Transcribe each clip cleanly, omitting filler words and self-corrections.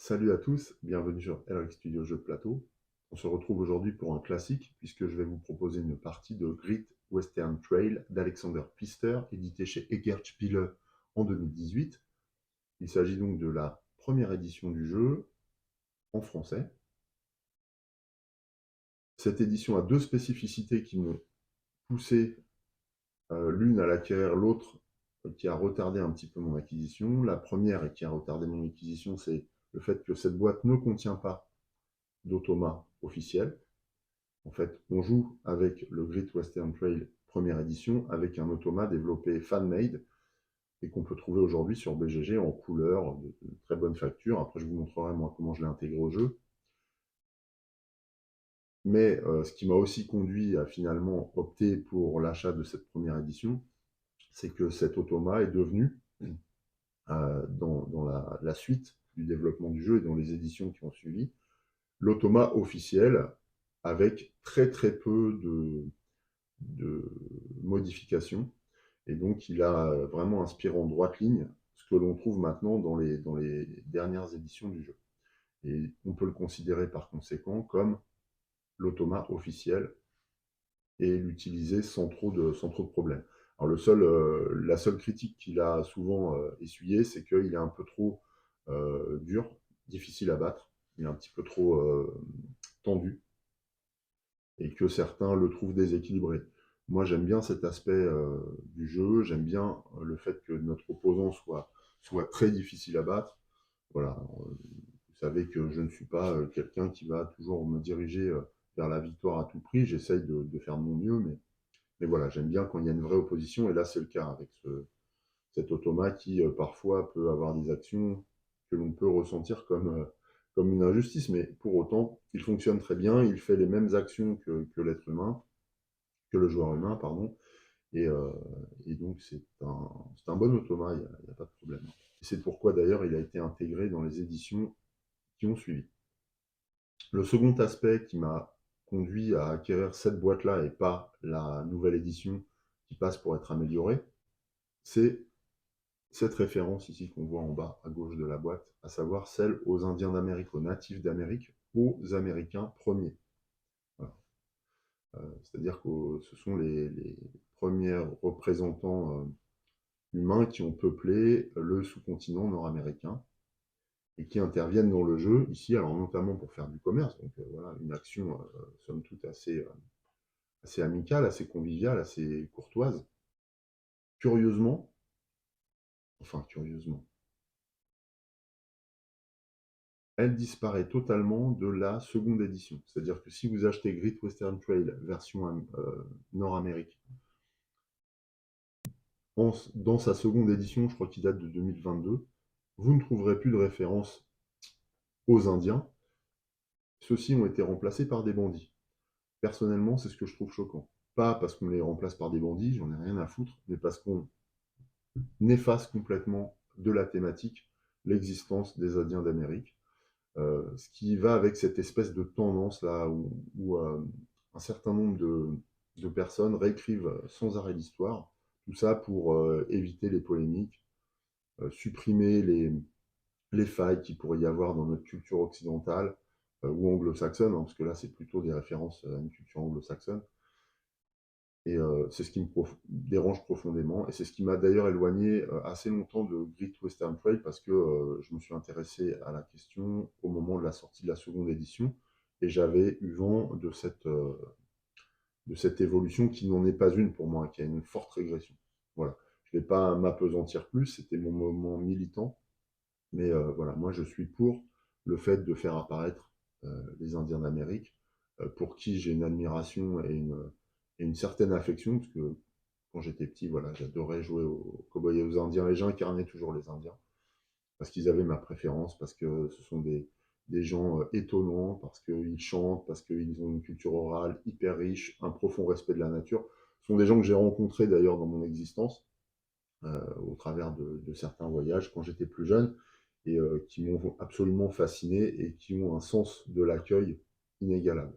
Salut à tous, bienvenue sur LRX Studio Jeux de plateau. On se retrouve aujourd'hui pour un classique, puisque je vais vous proposer une partie de Great Western Trail d'Alexander Pfister, édité chez Egert-Spiele en 2018. Il s'agit donc de la première édition du jeu en français. Cette édition a deux spécificités qui m'ont poussé l'une à l'acquérir, l'autre qui a retardé un petit peu mon acquisition. La première et qui a retardé mon acquisition, c'est le fait que cette boîte ne contient pas d'automat officiel. En fait, on joue avec le Great Western Trail première édition avec un automat développé fan-made et qu'on peut trouver aujourd'hui sur BGG en couleur de très bonne facture. Après, je vous montrerai moi comment je l'ai intégré au jeu. Mais ce qui m'a aussi conduit à finalement opter pour l'achat de cette première édition, c'est que cet automat est devenu, dans la suite du développement du jeu et dans les éditions qui ont suivi, l'automa officiel avec très très peu de modifications. Et donc, il a vraiment inspiré en droite ligne ce que l'on trouve maintenant dans les dernières éditions du jeu. Et on peut le considérer par conséquent comme l'automa officiel et l'utiliser sans trop de problèmes. Alors la seule critique qu'il a souvent essuyée, c'est qu'il est un peu trop dur, difficile à battre, il est un petit peu trop tendu, et que certains le trouvent déséquilibré. Moi, j'aime bien cet aspect du jeu, j'aime bien le fait que notre opposant soit très difficile à battre. Voilà, vous savez que je ne suis pas quelqu'un qui va toujours me diriger vers la victoire à tout prix, j'essaye de faire de mon mieux, mais voilà, j'aime bien quand il y a une vraie opposition, et là c'est le cas avec cet automat qui parfois peut avoir des actions que l'on peut ressentir comme une injustice, mais pour autant, il fonctionne très bien, il fait les mêmes actions que l'être humain, que le joueur humain, pardon, et, euh, et donc c'est un bon automat, il y a pas de problème. Et c'est pourquoi d'ailleurs il a été intégré dans les éditions qui ont suivi. Le second aspect qui m'a conduit à acquérir cette boîte-là et pas la nouvelle édition qui passe pour être améliorée, c'est cette référence ici qu'on voit en bas à gauche de la boîte, à savoir celle aux Indiens d'Amérique, aux natifs d'Amérique, aux Américains premiers. Voilà. C'est-à-dire que ce sont les premiers représentants humains qui ont peuplé le sous-continent nord-américain et qui interviennent dans le jeu ici, alors notamment pour faire du commerce, donc voilà, une action somme toute assez amicale, assez conviviale, assez courtoise. Curieusement, curieusement, elle disparaît totalement de la seconde édition. C'est-à-dire que si vous achetez Great Western Trail version nord-américaine, dans sa seconde édition, je crois qu'il date de 2022, vous ne trouverez plus de référence aux Indiens. Ceux-ci ont été remplacés par des bandits. Personnellement, c'est ce que je trouve choquant. Pas parce qu'on les remplace par des bandits, j'en ai rien à foutre, mais parce qu'on efface complètement de la thématique l'existence des Indiens d'Amérique. Ce qui va avec cette espèce de tendance là où un certain nombre de personnes réécrivent sans arrêt l'histoire, tout ça pour éviter les polémiques, supprimer les failles qu'il pourrait y avoir dans notre culture occidentale ou anglo-saxonne, hein, parce que là c'est plutôt des références à une culture anglo-saxonne. Et c'est ce qui me dérange profondément. Et c'est ce qui m'a d'ailleurs éloigné assez longtemps de Great Western Trail parce que je me suis intéressé à la question au moment de la sortie de la seconde édition. Et j'avais eu vent de cette évolution qui n'en est pas une pour moi, qui a une forte régression. Voilà. Je ne vais pas m'apesantir plus, c'était mon moment militant. Mais voilà, moi je suis pour le fait de faire apparaître les Indiens d'Amérique, pour qui j'ai une admiration et une certaine affection, parce que quand j'étais petit, voilà, j'adorais jouer aux cowboys et aux Indiens, et j'incarnais toujours les Indiens, parce qu'ils avaient ma préférence, parce que ce sont des gens étonnants, parce qu'ils chantent, parce qu'ils ont une culture orale hyper riche, un profond respect de la nature. Ce sont des gens que j'ai rencontrés d'ailleurs dans mon existence, au travers de certains voyages quand j'étais plus jeune, et qui m'ont absolument fasciné et qui ont un sens de l'accueil inégalable.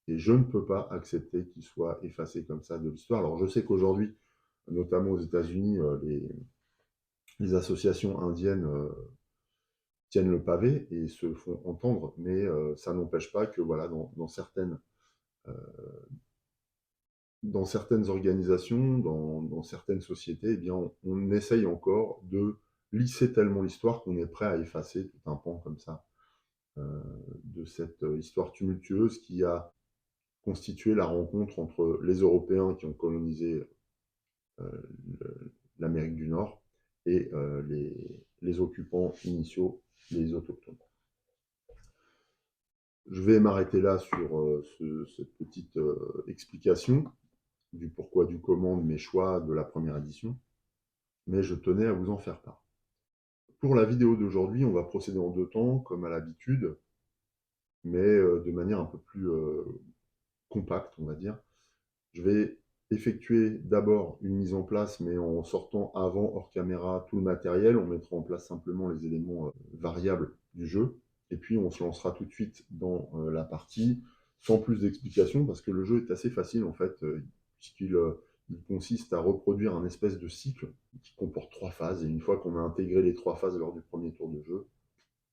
Et je ne peux pas accepter qu'ils soient effacés comme ça de l'histoire. Alors je sais qu'aujourd'hui, notamment aux États-Unis, les associations indiennes tiennent le pavé et se font entendre, mais ça n'empêche pas que voilà, dans certaines organisations, dans certaines sociétés, eh bien, on essaye encore de lisser tellement l'histoire qu'on est prêt à effacer tout un pan comme ça euh, de cette histoire tumultueuse qui a constitué la rencontre entre les Européens qui ont colonisé euh, l'Amérique du Nord et les occupants initiaux, les autochtones. Je vais m'arrêter là sur cette petite explication du pourquoi, du comment de mes choix de la première édition, mais je tenais à vous en faire part. Pour la vidéo d'aujourd'hui, on va procéder en 2 temps, comme à l'habitude, mais de manière un peu plus compacte, on va dire. Je vais effectuer d'abord une mise en place, mais en sortant avant, hors caméra, tout le matériel. On mettra en place simplement les éléments variables du jeu. Et puis, on se lancera tout de suite dans la partie, sans plus d'explications, parce que le jeu est assez facile, en fait, puisqu'il il consiste à reproduire un espèce de cycle qui comporte 3 phases. Et une fois qu'on a intégré les 3 phases lors du premier tour de jeu,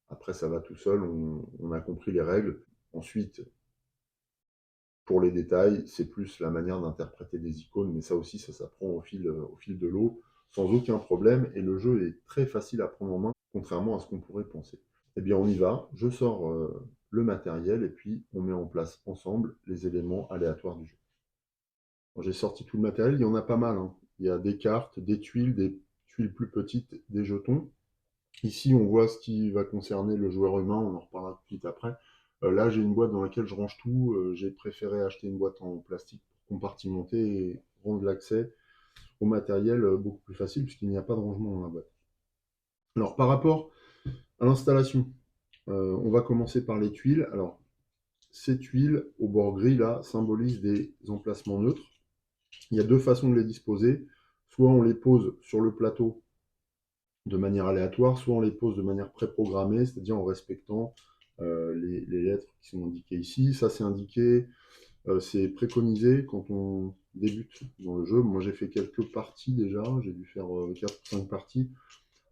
après, ça va tout seul, on a compris les règles. Ensuite, pour les détails, c'est plus la manière d'interpréter des icônes, mais ça aussi, ça s'apprend au fil de l'eau, sans aucun problème, et le jeu est très facile à prendre en main, contrairement à ce qu'on pourrait penser. Eh bien, on y va, je sors le matériel, et puis on met en place ensemble les éléments aléatoires du jeu. J'ai sorti tout le matériel, il y en a pas mal, hein. Il y a des cartes, des tuiles plus petites, des jetons. Ici, on voit ce qui va concerner le joueur humain, on en reparlera tout de suite après. Là, j'ai une boîte dans laquelle je range tout. J'ai préféré acheter une boîte en plastique pour compartimenter et rendre l'accès au matériel beaucoup plus facile puisqu'il n'y a pas de rangement dans la boîte. Alors, par rapport à l'installation, on va commencer par les tuiles. Alors, ces tuiles au bord gris, là, symbolisent des emplacements neutres. Il y a 2 façons de les disposer. Soit on les pose sur le plateau de manière aléatoire, soit on les pose de manière préprogrammée, c'est-à-dire en respectant les lettres qui sont indiquées ici. Ça, c'est indiqué, c'est préconisé quand on débute dans le jeu. Moi, j'ai fait quelques parties déjà, j'ai dû faire 4 ou 5 parties,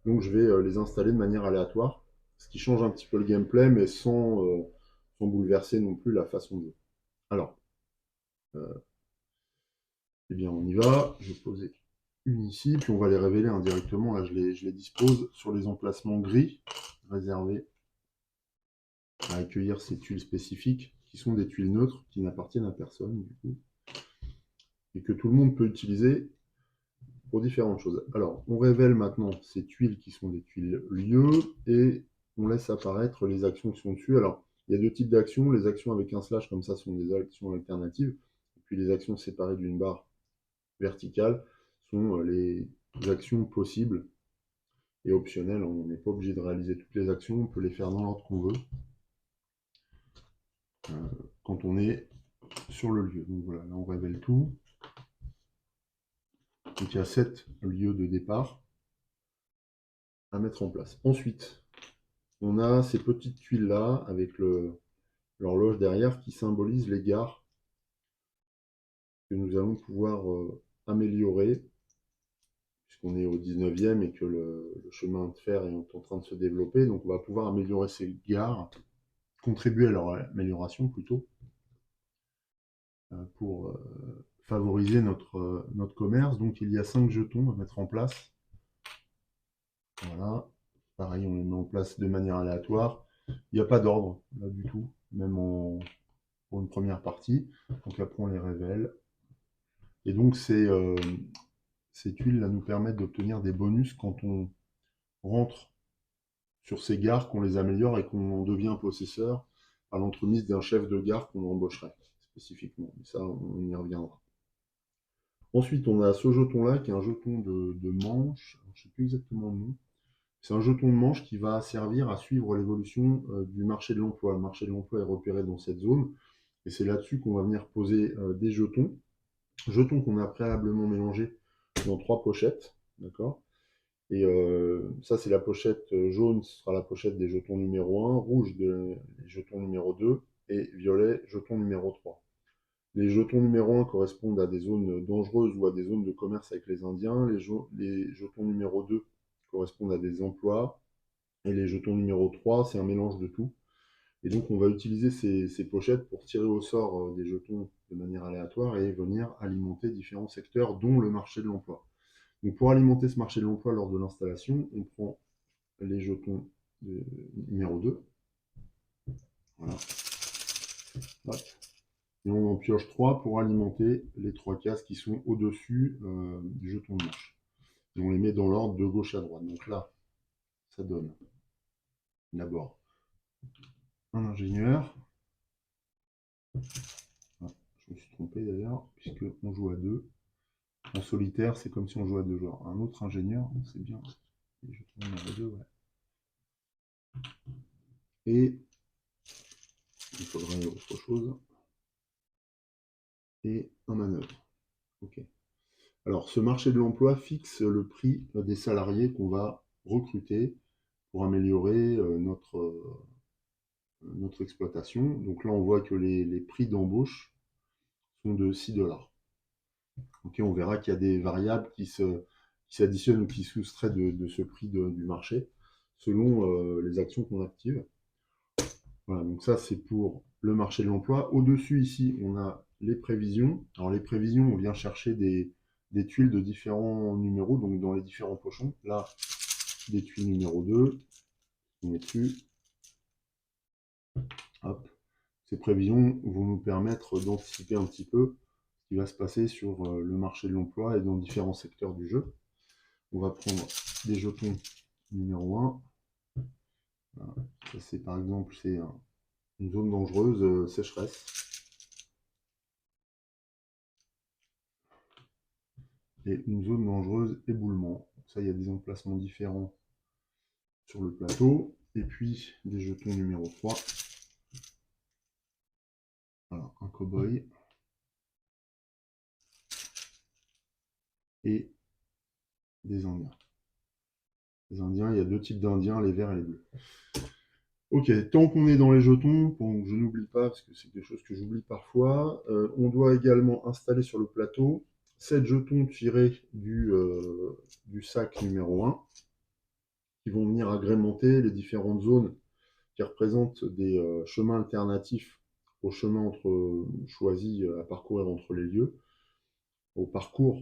donc je vais les installer de manière aléatoire, ce qui change un petit peu le gameplay, mais sans bouleverser non plus la façon de jouer. Alors, eh bien, on y va. Je vais poser une ici, puis on va les révéler indirectement. Là, je les dispose sur les emplacements gris, réservés à accueillir ces tuiles spécifiques, qui sont des tuiles neutres, qui n'appartiennent à personne, du coup, et que tout le monde peut utiliser pour différentes choses. Alors, on révèle maintenant ces tuiles qui sont des tuiles lieux, et on laisse apparaître les actions qui sont dessus. Alors, il y a 2 types d'actions. Les actions avec un slash, comme ça, sont des actions alternatives, et puis les actions séparées d'une barre verticale sont les actions possibles et optionnelles. On n'est pas obligé de réaliser toutes les actions, on peut les faire dans l'ordre qu'on veut quand on est sur le lieu. Donc voilà, là on révèle tout. Donc il y a 7 lieux de départ à mettre en place. Ensuite, on a ces petites tuiles là avec l'horloge derrière qui symbolise les gares que nous allons pouvoir améliorer puisqu'on est au 19e et que le chemin de fer est en train de se développer. Donc on va pouvoir améliorer ces gares, contribuer à leur amélioration plutôt, pour favoriser notre commerce. Donc il y a 5 jetons à mettre en place. Voilà. Pareil, on les met en place de manière aléatoire. Il n'y a pas d'ordre là du tout, même pour une première partie. Donc après on les révèle. Et donc ces tuiles là nous permettent d'obtenir des bonus quand on rentre sur ces gares, qu'on les améliore et qu'on en devient possesseur à l'entremise d'un chef de gare qu'on embaucherait spécifiquement. Mais ça, on y reviendra. Ensuite, on a ce jeton-là qui est un jeton de manche. Je ne sais plus exactement le nom. C'est un jeton de manche qui va servir à suivre l'évolution du marché de l'emploi. Le marché de l'emploi est repéré dans cette zone. Et c'est là-dessus qu'on va venir poser des jetons. Jetons qu'on a préalablement mélangés dans 3 pochettes. D'accord ? Et ça, c'est la pochette jaune, ce sera la pochette des jetons numéro 1, rouge des jetons numéro 2 et violet, jeton numéro 3. Les jetons numéro 1 correspondent à des zones dangereuses ou à des zones de commerce avec les Indiens. Les jetons numéro 2 correspondent à des emplois. Et les jetons numéro 3, c'est un mélange de tout. Et donc, on va utiliser ces pochettes pour tirer au sort des jetons de manière aléatoire et venir alimenter différents secteurs, dont le marché de l'emploi. Donc, pour alimenter ce marché de l'emploi lors de l'installation, on prend les jetons numéro 2. Voilà. Hop. Et on en pioche 3 pour alimenter les 3 cases qui sont au-dessus du jeton de manche. Et on les met dans l'ordre de gauche à droite. Donc là, ça donne d'abord un ingénieur. Ah, je me suis trompé d'ailleurs, puisqu'on joue à 2. En solitaire, c'est comme si on jouait à 2 joueurs. Un autre ingénieur, c'est bien. Les jetons numéro 2, ouais. Et il faudrait autre chose. Et un manœuvre. Ok. Alors, ce marché de l'emploi fixe le prix des salariés qu'on va recruter pour améliorer notre exploitation. Donc là, on voit que les prix d'embauche sont de 6 $. Okay, on verra qu'il y a des variables qui s'additionnent ou qui soustraient de ce prix du marché selon les actions qu'on active. Voilà, donc ça, c'est pour le marché de l'emploi. Au-dessus, ici, on a les prévisions. Alors, les prévisions, on vient chercher des tuiles de différents numéros, donc dans les différents pochons. Là, des tuiles numéro 2, on met dessus. Hop. Ces prévisions vont nous permettre d'anticiper un petit peu ce qui va se passer sur le marché de l'emploi et dans différents secteurs du jeu. On va prendre des jetons numéro 1. Voilà. Ça, c'est par exemple, c'est une zone dangereuse, sécheresse. Et une zone dangereuse, éboulement. Ça, il y a des emplacements différents sur le plateau. Et puis, des jetons numéro 3. Voilà, un cow-boy. Et des Indiens. Les Indiens, il y a 2 types d'Indiens, les verts et les bleus. Ok, tant qu'on est dans les jetons, pour que je n'oublie pas, parce que c'est quelque chose que j'oublie parfois, on doit également installer sur le plateau 7 jetons tirés du sac numéro 1, qui vont venir agrémenter les différentes zones qui représentent des chemins alternatifs aux chemins choisis à parcourir entre les lieux, aux parcours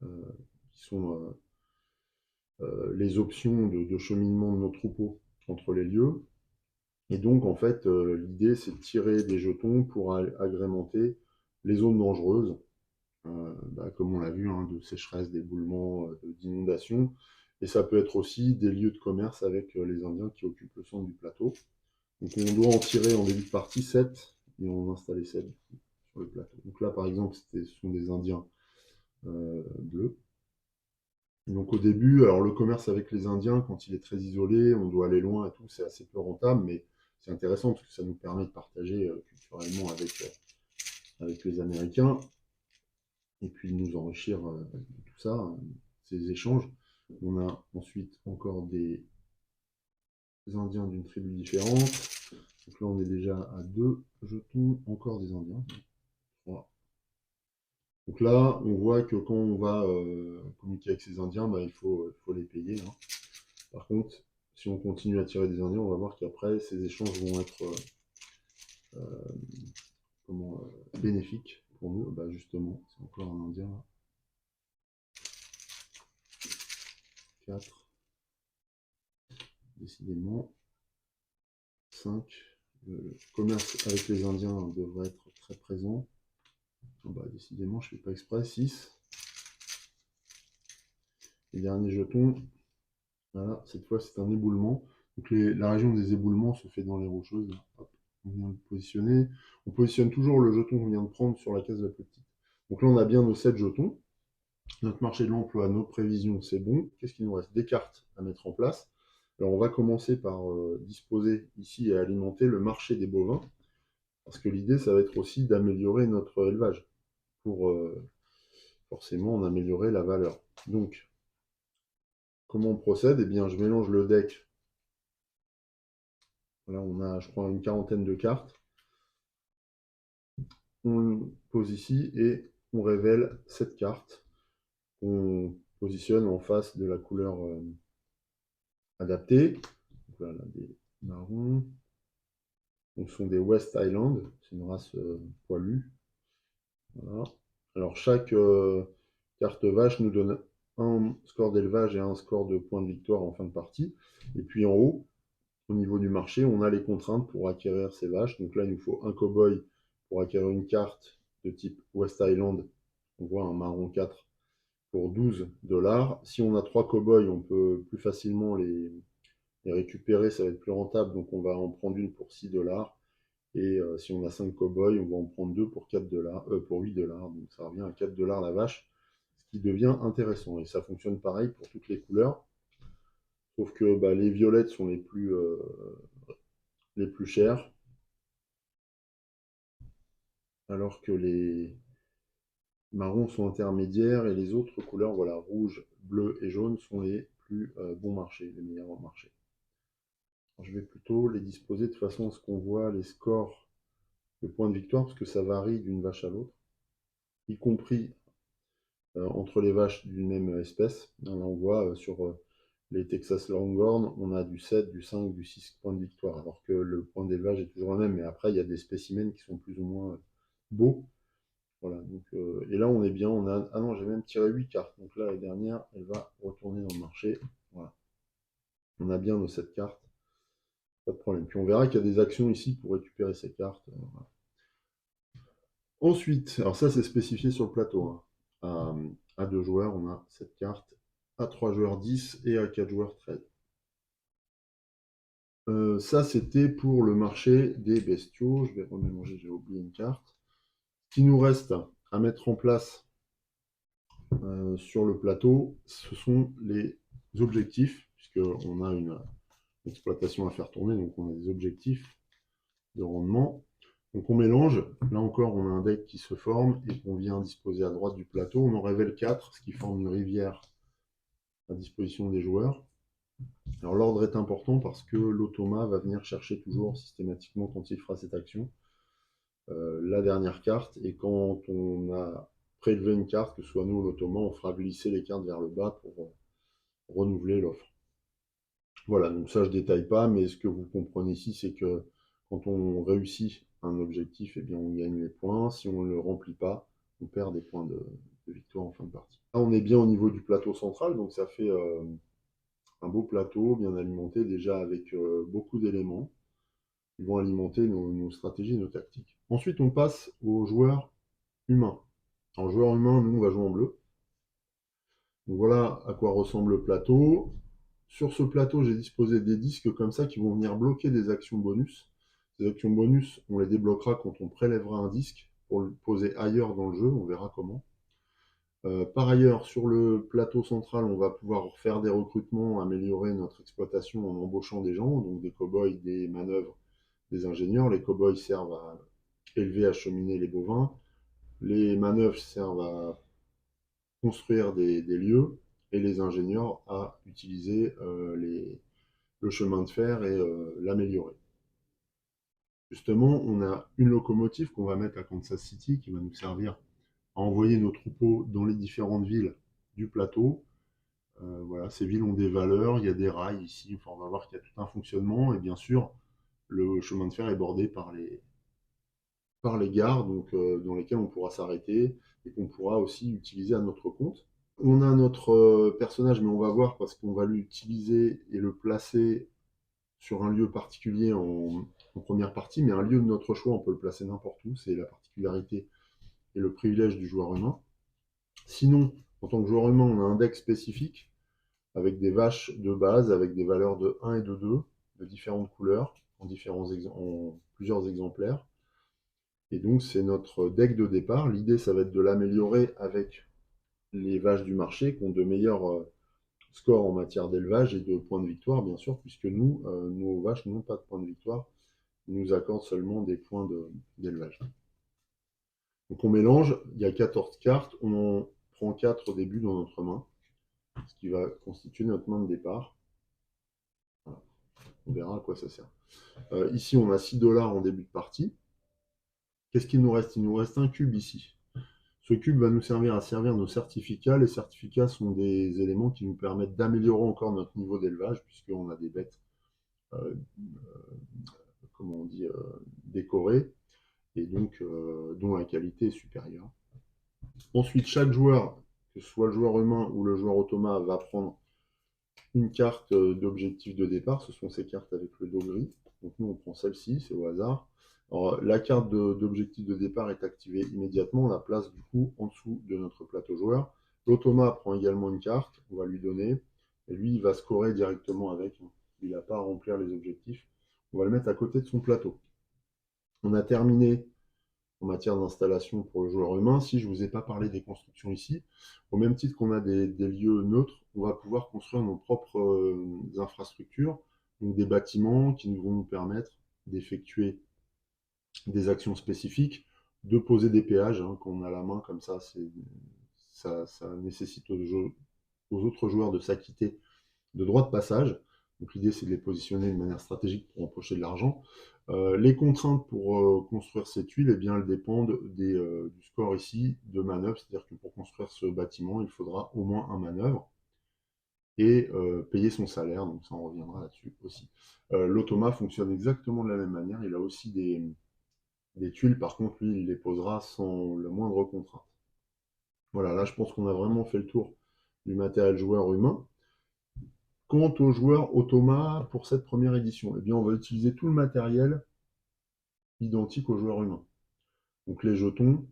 qui sont les options de cheminement de nos troupeaux entre les lieux. Et donc, en fait, l'idée, c'est de tirer des jetons pour agrémenter les zones dangereuses, comme on l'a vu, hein, de sécheresse, d'éboulement, d'inondation. Et ça peut être aussi des lieux de commerce avec les Indiens qui occupent le centre du plateau. Donc, on doit en tirer en début de partie 7 et en installer 7 sur le plateau. Donc là, par exemple, ce sont des Indiens bleus. Donc au début, alors le commerce avec les Indiens, quand il est très isolé, on doit aller loin et tout, c'est assez peu rentable, mais c'est intéressant parce que ça nous permet de partager culturellement avec les Américains et puis de nous enrichir de tout ça, ces échanges. On a ensuite encore des Indiens d'une tribu différente. Donc là, on est déjà à 2 jetons, encore des Indiens. 3. Donc là, on voit que quand on va communiquer avec ces Indiens, il faut les payer. Hein. Par contre, si on continue à tirer des Indiens, on va voir qu'après, ces échanges vont être bénéfiques pour nous. Justement, c'est encore un Indien. 4. Décidément. 5. Le commerce avec les Indiens devrait être très présent. Décidément, je ne fais pas exprès. 6. Et dernier jeton. Voilà, cette fois, c'est un éboulement. Donc la région des éboulements se fait dans les rocheuses. Hop, on vient de positionner. On positionne toujours le jeton qu'on vient de prendre sur la case la plus petite. Donc là, on a bien nos 7 jetons. Notre marché de l'emploi, nos prévisions, c'est bon. Qu'est-ce qu'il nous reste? Des cartes à mettre en place. Alors, on va commencer par disposer ici et alimenter le marché des bovins. Parce que l'idée, ça va être aussi d'améliorer notre élevage. Pour forcément en améliorer la valeur. Donc, comment on procède? Eh bien, je mélange le deck. Là, on a, je crois, une quarantaine de cartes. On pose ici et on révèle cette carte qu'on positionne en face de la couleur adaptée. là, là, des marrons. Donc, ce sont des West Highland, c'est une race poilue. Voilà. Alors, chaque carte vache nous donne un score d'élevage et un score de points de victoire en fin de partie. Et puis en haut, au niveau du marché, on a les contraintes pour acquérir ces vaches. Donc là, il nous faut un cow-boy pour acquérir une carte de type West Highland. On voit un marron 4 pour 12 $. Si on a 3 cow-boys, on peut plus facilement les récupérer, ça va être plus rentable. Donc on va en prendre une pour 6 $. Et si on a 5 cow-boys, on va en prendre 2 pour 4 $, pour 8 $. Donc ça revient à 4 $ la vache, ce qui devient intéressant. Et ça fonctionne pareil pour toutes les couleurs. Sauf que bah, les violettes sont les plus chères, alors que les marrons sont intermédiaires et les autres couleurs, voilà, rouge, bleu et jaune, sont les plus bons marchés, les meilleurs marchés. Alors, je vais plutôt les disposer de façon à ce qu'on voit les scores de points de victoire, parce que ça varie d'une vache à l'autre, y compris entre les vaches d'une même espèce. Là, on voit sur les Texas Longhorn, on a du 7, du 5, du 6 points de victoire, alors que le point d'élevage est toujours le même, mais après, il y a des spécimens qui sont plus ou moins beaux. Voilà, donc, et là, on est bien, on a... Ah non, j'ai même tiré 8 cartes, donc là, la dernière, elle va retourner dans le marché. Voilà. On a bien nos 7 cartes, pas de problème. Puis on verra qu'il y a des actions ici pour récupérer ces cartes. Voilà. Ensuite, alors ça, c'est spécifié sur le plateau, hein. À 2 joueurs, on a cette carte. À 3 joueurs, 10 et à 4 joueurs, 13. Ça, c'était pour le marché des bestiaux. Je vais remélanger, j'ai oublié une carte. Ce qui nous reste à mettre en place sur le plateau, ce sont les objectifs, puisqu'on a une exploitation à faire tourner, donc on a des objectifs de rendement. Donc on mélange, là encore on a un deck qui se forme et qu'on vient disposer à droite du plateau. On en révèle 4, ce qui forme une rivière à disposition des joueurs. Alors l'ordre est important parce que l'automa va venir chercher toujours systématiquement quand il fera cette action la dernière carte, et quand on a prélevé une carte, que ce soit nous ou l'automa, on fera glisser les cartes vers le bas pour renouveler l'offre. Voilà, donc ça je détaille pas, mais ce que vous comprenez ici, c'est que quand on réussit un objectif, eh bien on gagne les points. Si on ne le remplit pas, on perd des points de victoire en fin de partie. Là, on est bien au niveau du plateau central, donc ça fait un beau plateau, bien alimenté, déjà avec beaucoup d'éléments qui vont alimenter nos stratégies, nos tactiques. Ensuite, on passe aux joueurs humains. En joueur humain, nous, on va jouer en bleu. Donc voilà à quoi ressemble le plateau. Sur ce plateau, j'ai disposé des disques comme ça qui vont venir bloquer des actions bonus. Ces actions bonus, on les débloquera quand on prélèvera un disque pour le poser ailleurs dans le jeu, on verra comment. Par ailleurs, sur le plateau central, on va pouvoir faire des recrutements, améliorer notre exploitation en embauchant des gens, donc des cow-boys, des manœuvres, des ingénieurs. Les cow-boys servent à élever, acheminer les bovins. Les manœuvres servent à construire des lieux, et les ingénieurs à utiliser le chemin de fer et l'améliorer. Justement, on a une locomotive qu'on va mettre à Kansas City qui va nous servir à envoyer nos troupeaux dans les différentes villes du plateau. Voilà, ces villes ont des valeurs, il y a des rails ici, enfin, on va voir qu'il y a tout un fonctionnement, et bien sûr, le chemin de fer est bordé par les gares, donc, dans lesquelles on pourra s'arrêter et qu'on pourra aussi utiliser à notre compte. On a notre personnage, mais on va voir parce qu'on va l'utiliser et le placer sur un lieu particulier en première partie, mais un lieu de notre choix, on peut le placer n'importe où, c'est la particularité et le privilège du joueur humain. Sinon, en tant que joueur humain, on a un deck spécifique avec des vaches de base, avec des valeurs de 1 et de 2, de différentes couleurs, en plusieurs exemplaires. Et donc, c'est notre deck de départ. L'idée, ça va être de l'améliorer avec les vaches du marché qui ont de meilleurs scores en matière d'élevage et de points de victoire, bien sûr, puisque nous, nos vaches n'ont pas de points de victoire. Ils nous accordent seulement des points d'élevage. Donc on mélange, il y a 14 cartes, on en prend 4 au début dans notre main, ce qui va constituer notre main de départ. Voilà. On verra à quoi ça sert. Ici, on a 6 $ en début de partie. Qu'est-ce qu'il nous reste? Il nous reste un cube ici. Ce cube va nous servir à servir nos certificats. Les certificats sont des éléments qui nous permettent d'améliorer encore notre niveau d'élevage, puisqu'on a des bêtes euh, comment on dit, décorés, et donc dont la qualité est supérieure. Ensuite, chaque joueur, que ce soit le joueur humain ou le joueur automate, va prendre une carte d'objectif de départ. Ce sont ces cartes avec le dos gris. Donc nous, on prend celle-ci, c'est au hasard. Alors, la carte d'objectif de départ est activée immédiatement. On la place du coup en dessous de notre plateau joueur. L'automate prend également une carte, on va lui donner. Et lui, il va scorer directement avec. Il n'a pas à remplir les objectifs. On va le mettre à côté de son plateau. On a terminé en matière d'installation pour le joueur humain. Si je ne vous ai pas parlé des constructions ici, au même titre qu'on a des lieux neutres, on va pouvoir construire nos propres infrastructures, donc des bâtiments qui vont nous permettre d'effectuer des actions spécifiques, de poser des péages quand on a la main comme ça, ça nécessite aux autres joueurs de s'acquitter de droits de passage. Donc l'idée, c'est de les positionner de manière stratégique pour empocher de l'argent. Les contraintes pour construire ces tuiles, eh bien, elles dépendent du score ici de manœuvre. C'est-à-dire que pour construire ce bâtiment, il faudra au moins un manœuvre et payer son salaire. Donc ça, on reviendra là-dessus aussi. L'automa fonctionne exactement de la même manière. Il a aussi des tuiles. Par contre, lui, il les posera sans le moindre contrainte. Voilà, là, je pense qu'on a vraiment fait le tour du matériel joueur humain. Quant aux joueurs automa pour cette première édition, eh bien, on va utiliser tout le matériel identique aux joueurs humains. Donc les jetons,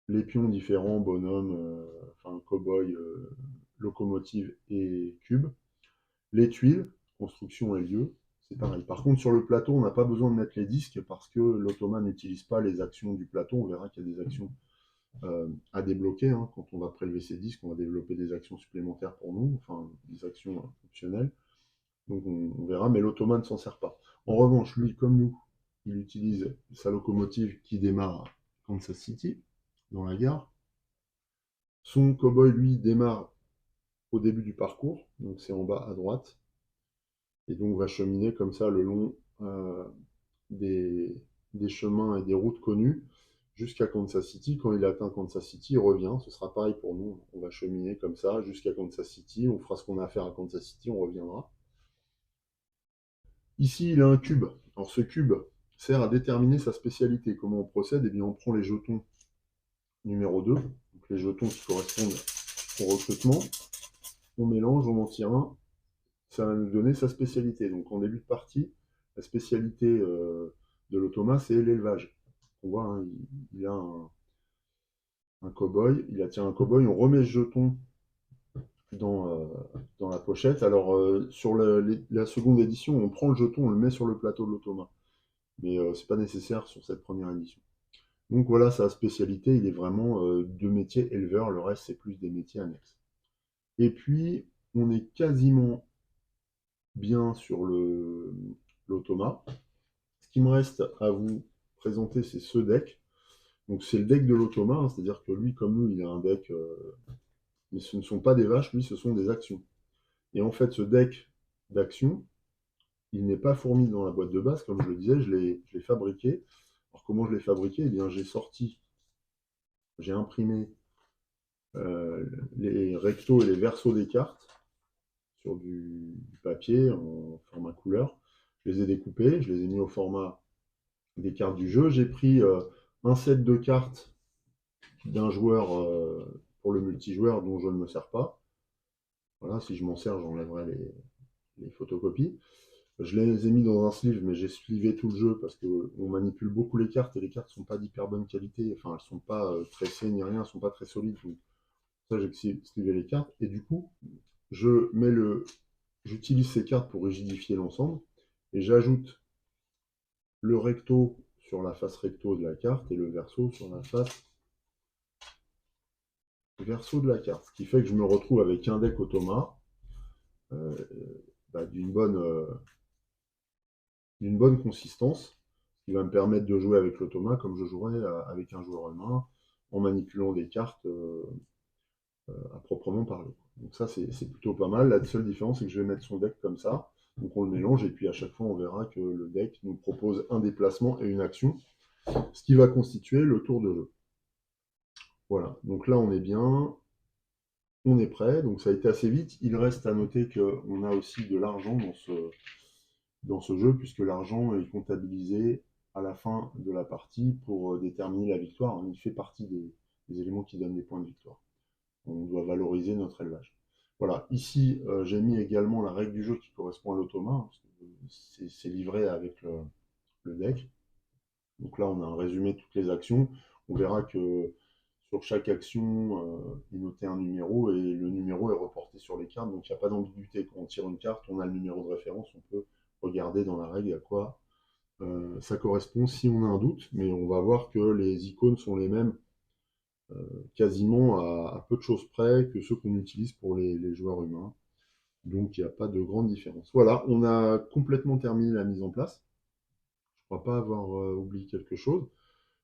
les pions différents, bonhomme, enfin cow-boy, locomotive et cube, les tuiles, construction et lieu, c'est pareil. Par contre, sur le plateau, on n'a pas besoin de mettre les disques parce que l'automa n'utilise pas les actions du plateau. On verra qu'il y a des actions à débloquer. Quand on va prélever ces disques, on va développer des actions supplémentaires pour nous, enfin des actions optionnelles. Donc on verra, mais l'automa ne s'en sert pas. En revanche, lui, comme nous, il utilise sa locomotive qui démarre à Kansas City, dans la gare. Son cow-boy, lui, démarre au début du parcours, donc c'est en bas à droite, et donc va cheminer comme ça le long des, des chemins et des routes connues jusqu'à Kansas City. Quand il atteint Kansas City, il revient. Ce sera pareil pour nous. On va cheminer comme ça jusqu'à Kansas City. On fera ce qu'on a à faire à Kansas City, on reviendra. Ici, il a un cube. Alors ce cube sert à déterminer sa spécialité. Comment on procède? Eh bien, on prend les jetons numéro 2, donc les jetons qui correspondent au recrutement. On mélange, on en tire un. Ça va nous donner sa spécialité. Donc en début de partie, la spécialité de l'automa, c'est l'élevage. On voit, il a un cow-boy, il attire un cow-boy, on remet ce jeton dans la pochette. Alors sur la seconde édition, on prend le jeton, on le met sur le plateau de l'automa. Mais ce n'est pas nécessaire sur cette première édition. Donc voilà sa spécialité, il est vraiment de métier éleveur, le reste c'est plus des métiers annexes. Et puis on est quasiment bien sur l'automa. Ce qui me reste à vous présenter, c'est ce deck. Donc c'est le deck de l'automa, c'est-à-dire que lui, comme nous, il a un deck, mais ce ne sont pas des vaches, lui, ce sont des actions. Et en fait, ce deck d'actions, il n'est pas fourni dans la boîte de base, comme je le disais, je l'ai fabriqué. Alors comment je l'ai fabriqué? Eh bien, j'ai imprimé les rectos et les versos des cartes sur du papier en format couleur. Je les ai découpés, je les ai mis au format des cartes du jeu. J'ai pris un set de cartes d'un joueur pour le multijoueur dont je ne me sers pas. Voilà, si je m'en sers, j'enlèverai les photocopies. Je les ai mis dans un sleeve, mais j'ai sleevé tout le jeu parce qu'on manipule beaucoup les cartes et les cartes ne sont pas d'hyper bonne qualité. Enfin, elles ne sont pas tressées ni rien, elles ne sont pas très solides. Donc, ça, j'ai sleevé les cartes. Et du coup, j'utilise ces cartes pour rigidifier l'ensemble et j'ajoute le recto sur la face recto de la carte et le verso sur la face verso de la carte. Ce qui fait que je me retrouve avec un deck automa d'une bonne consistance, qui va me permettre de jouer avec l'automa comme je jouerais avec un joueur humain, en manipulant des cartes à proprement parler. Donc ça, c'est plutôt pas mal. La seule différence, c'est que je vais mettre son deck comme ça. Donc on le mélange, et puis à chaque fois, on verra que le deck nous propose un déplacement et une action, ce qui va constituer le tour de jeu. Voilà, donc là, on est bien. On est prêt, donc ça a été assez vite. Il reste à noter qu'on a aussi de l'argent dans ce jeu, puisque l'argent est comptabilisé à la fin de la partie pour déterminer la victoire. Il fait partie des éléments qui donnent des points de victoire. On doit valoriser notre élevage. Voilà, ici j'ai mis également la règle du jeu qui correspond à l'automa, c'est livré avec le deck. Donc là on a un résumé de toutes les actions. On verra que sur chaque action est noté un numéro et le numéro est reporté sur les cartes, donc il n'y a pas d'ambiguïté. Quand on tire une carte, on a le numéro de référence, on peut regarder dans la règle à quoi ça correspond si on a un doute, mais on va voir que les icônes sont les mêmes quasiment à peu de choses près que ceux qu'on utilise pour les joueurs humains. Donc il n'y a pas de grande différence. Voilà, on a complètement terminé la mise en place. Je ne crois pas avoir oublié quelque chose.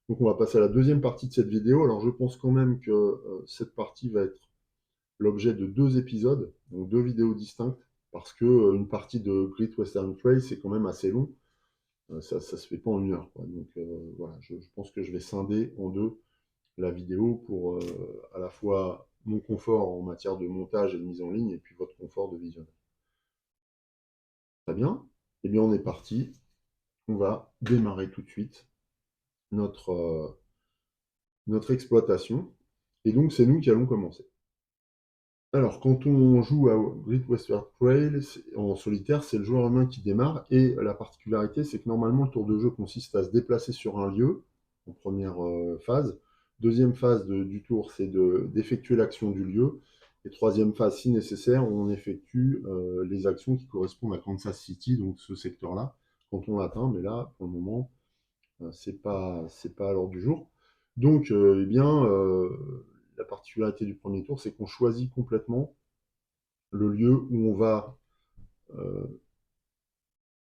Donc on va passer à la deuxième partie de cette vidéo. Alors je pense quand même que cette partie va être l'objet de 2 épisodes, donc 2 vidéos distinctes, parce que une partie de Great Western Trail, c'est quand même assez long. Ça se fait pas en 1 heure, quoi. Donc voilà, je pense que je vais scinder en 2 la vidéo pour à la fois mon confort en matière de montage et de mise en ligne, et puis votre confort de visionnage. Très bien. Eh bien, on est parti. On va démarrer tout de suite notre, notre exploitation. Et donc, c'est nous qui allons commencer. Alors, quand on joue à Great Western Trail en solitaire, c'est le joueur humain qui démarre. Et la particularité, c'est que normalement, le tour de jeu consiste à se déplacer sur un lieu, en première phase. Deuxième phase du tour, c'est d'effectuer l'action du lieu. Et troisième phase, si nécessaire, on effectue les actions qui correspondent à Kansas City, donc ce secteur-là, quand on l'atteint. Mais là, pour le moment, c'est pas à l'ordre du jour. Donc, eh bien, la particularité du premier tour, c'est qu'on choisit complètement le lieu où on va euh,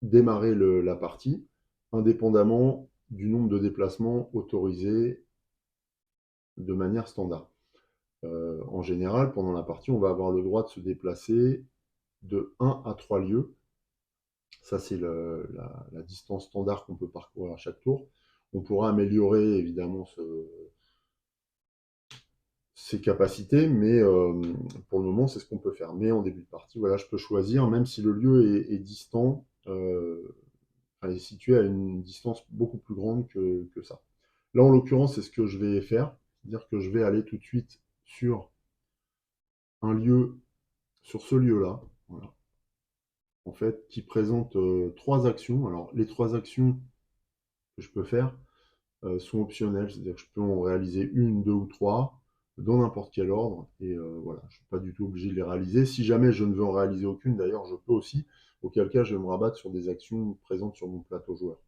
démarrer la partie, indépendamment du nombre de déplacements autorisés de manière standard. En général, pendant la partie, on va avoir le droit de se déplacer de 1 à 3 lieux. Ça, c'est la distance standard qu'on peut parcourir à chaque tour. On pourra améliorer évidemment ses capacités, mais pour le moment, c'est ce qu'on peut faire. Mais en début de partie, voilà, je peux choisir, même si le lieu est distant, est situé à une distance beaucoup plus grande que ça. Là, en l'occurrence, c'est ce que je vais faire, c'est-à-dire que je vais aller tout de suite sur un lieu, sur ce lieu-là, voilà, en fait, qui présente 3 actions. Alors, les 3 actions que je peux faire sont optionnelles, c'est-à-dire que je peux en réaliser 1, 2 ou 3 dans n'importe quel ordre, et voilà, je ne suis pas du tout obligé de les réaliser. Si jamais je ne veux en réaliser aucune, d'ailleurs, je peux aussi, auquel cas je vais me rabattre sur des actions présentes sur mon plateau joueur.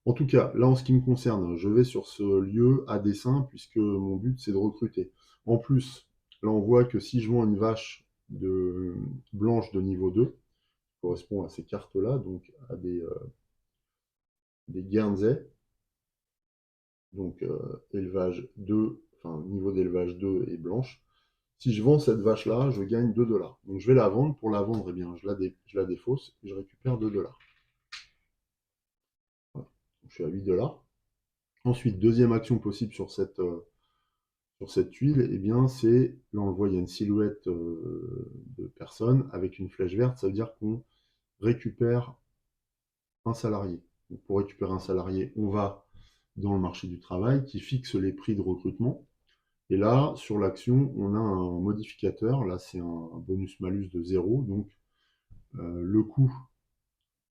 En tout cas, là, en ce qui me concerne, je vais sur ce lieu à dessein, puisque mon but, c'est de recruter. En plus, là, on voit que si je vends une vache blanche de niveau 2, qui correspond à ces cartes-là, donc à des Guernsey, donc élevage 2, enfin niveau d'élevage 2 et blanche. Si je vends cette vache-là, je gagne 2 $. Donc je vais la vendre. Pour la vendre, eh bien, je la défausse et je récupère 2 $. Voilà. Donc, je suis à 8 $. Ensuite, deuxième action possible sur cette tuile, eh bien, c'est, là on le voit, il y a une silhouette de personne avec une flèche verte, ça veut dire qu'on récupère un salarié. Donc, pour récupérer un salarié, on va dans le marché du travail qui fixe les prix de recrutement. Et là, sur l'action, on a un modificateur. Là, c'est un bonus-malus de 0. Donc, le coût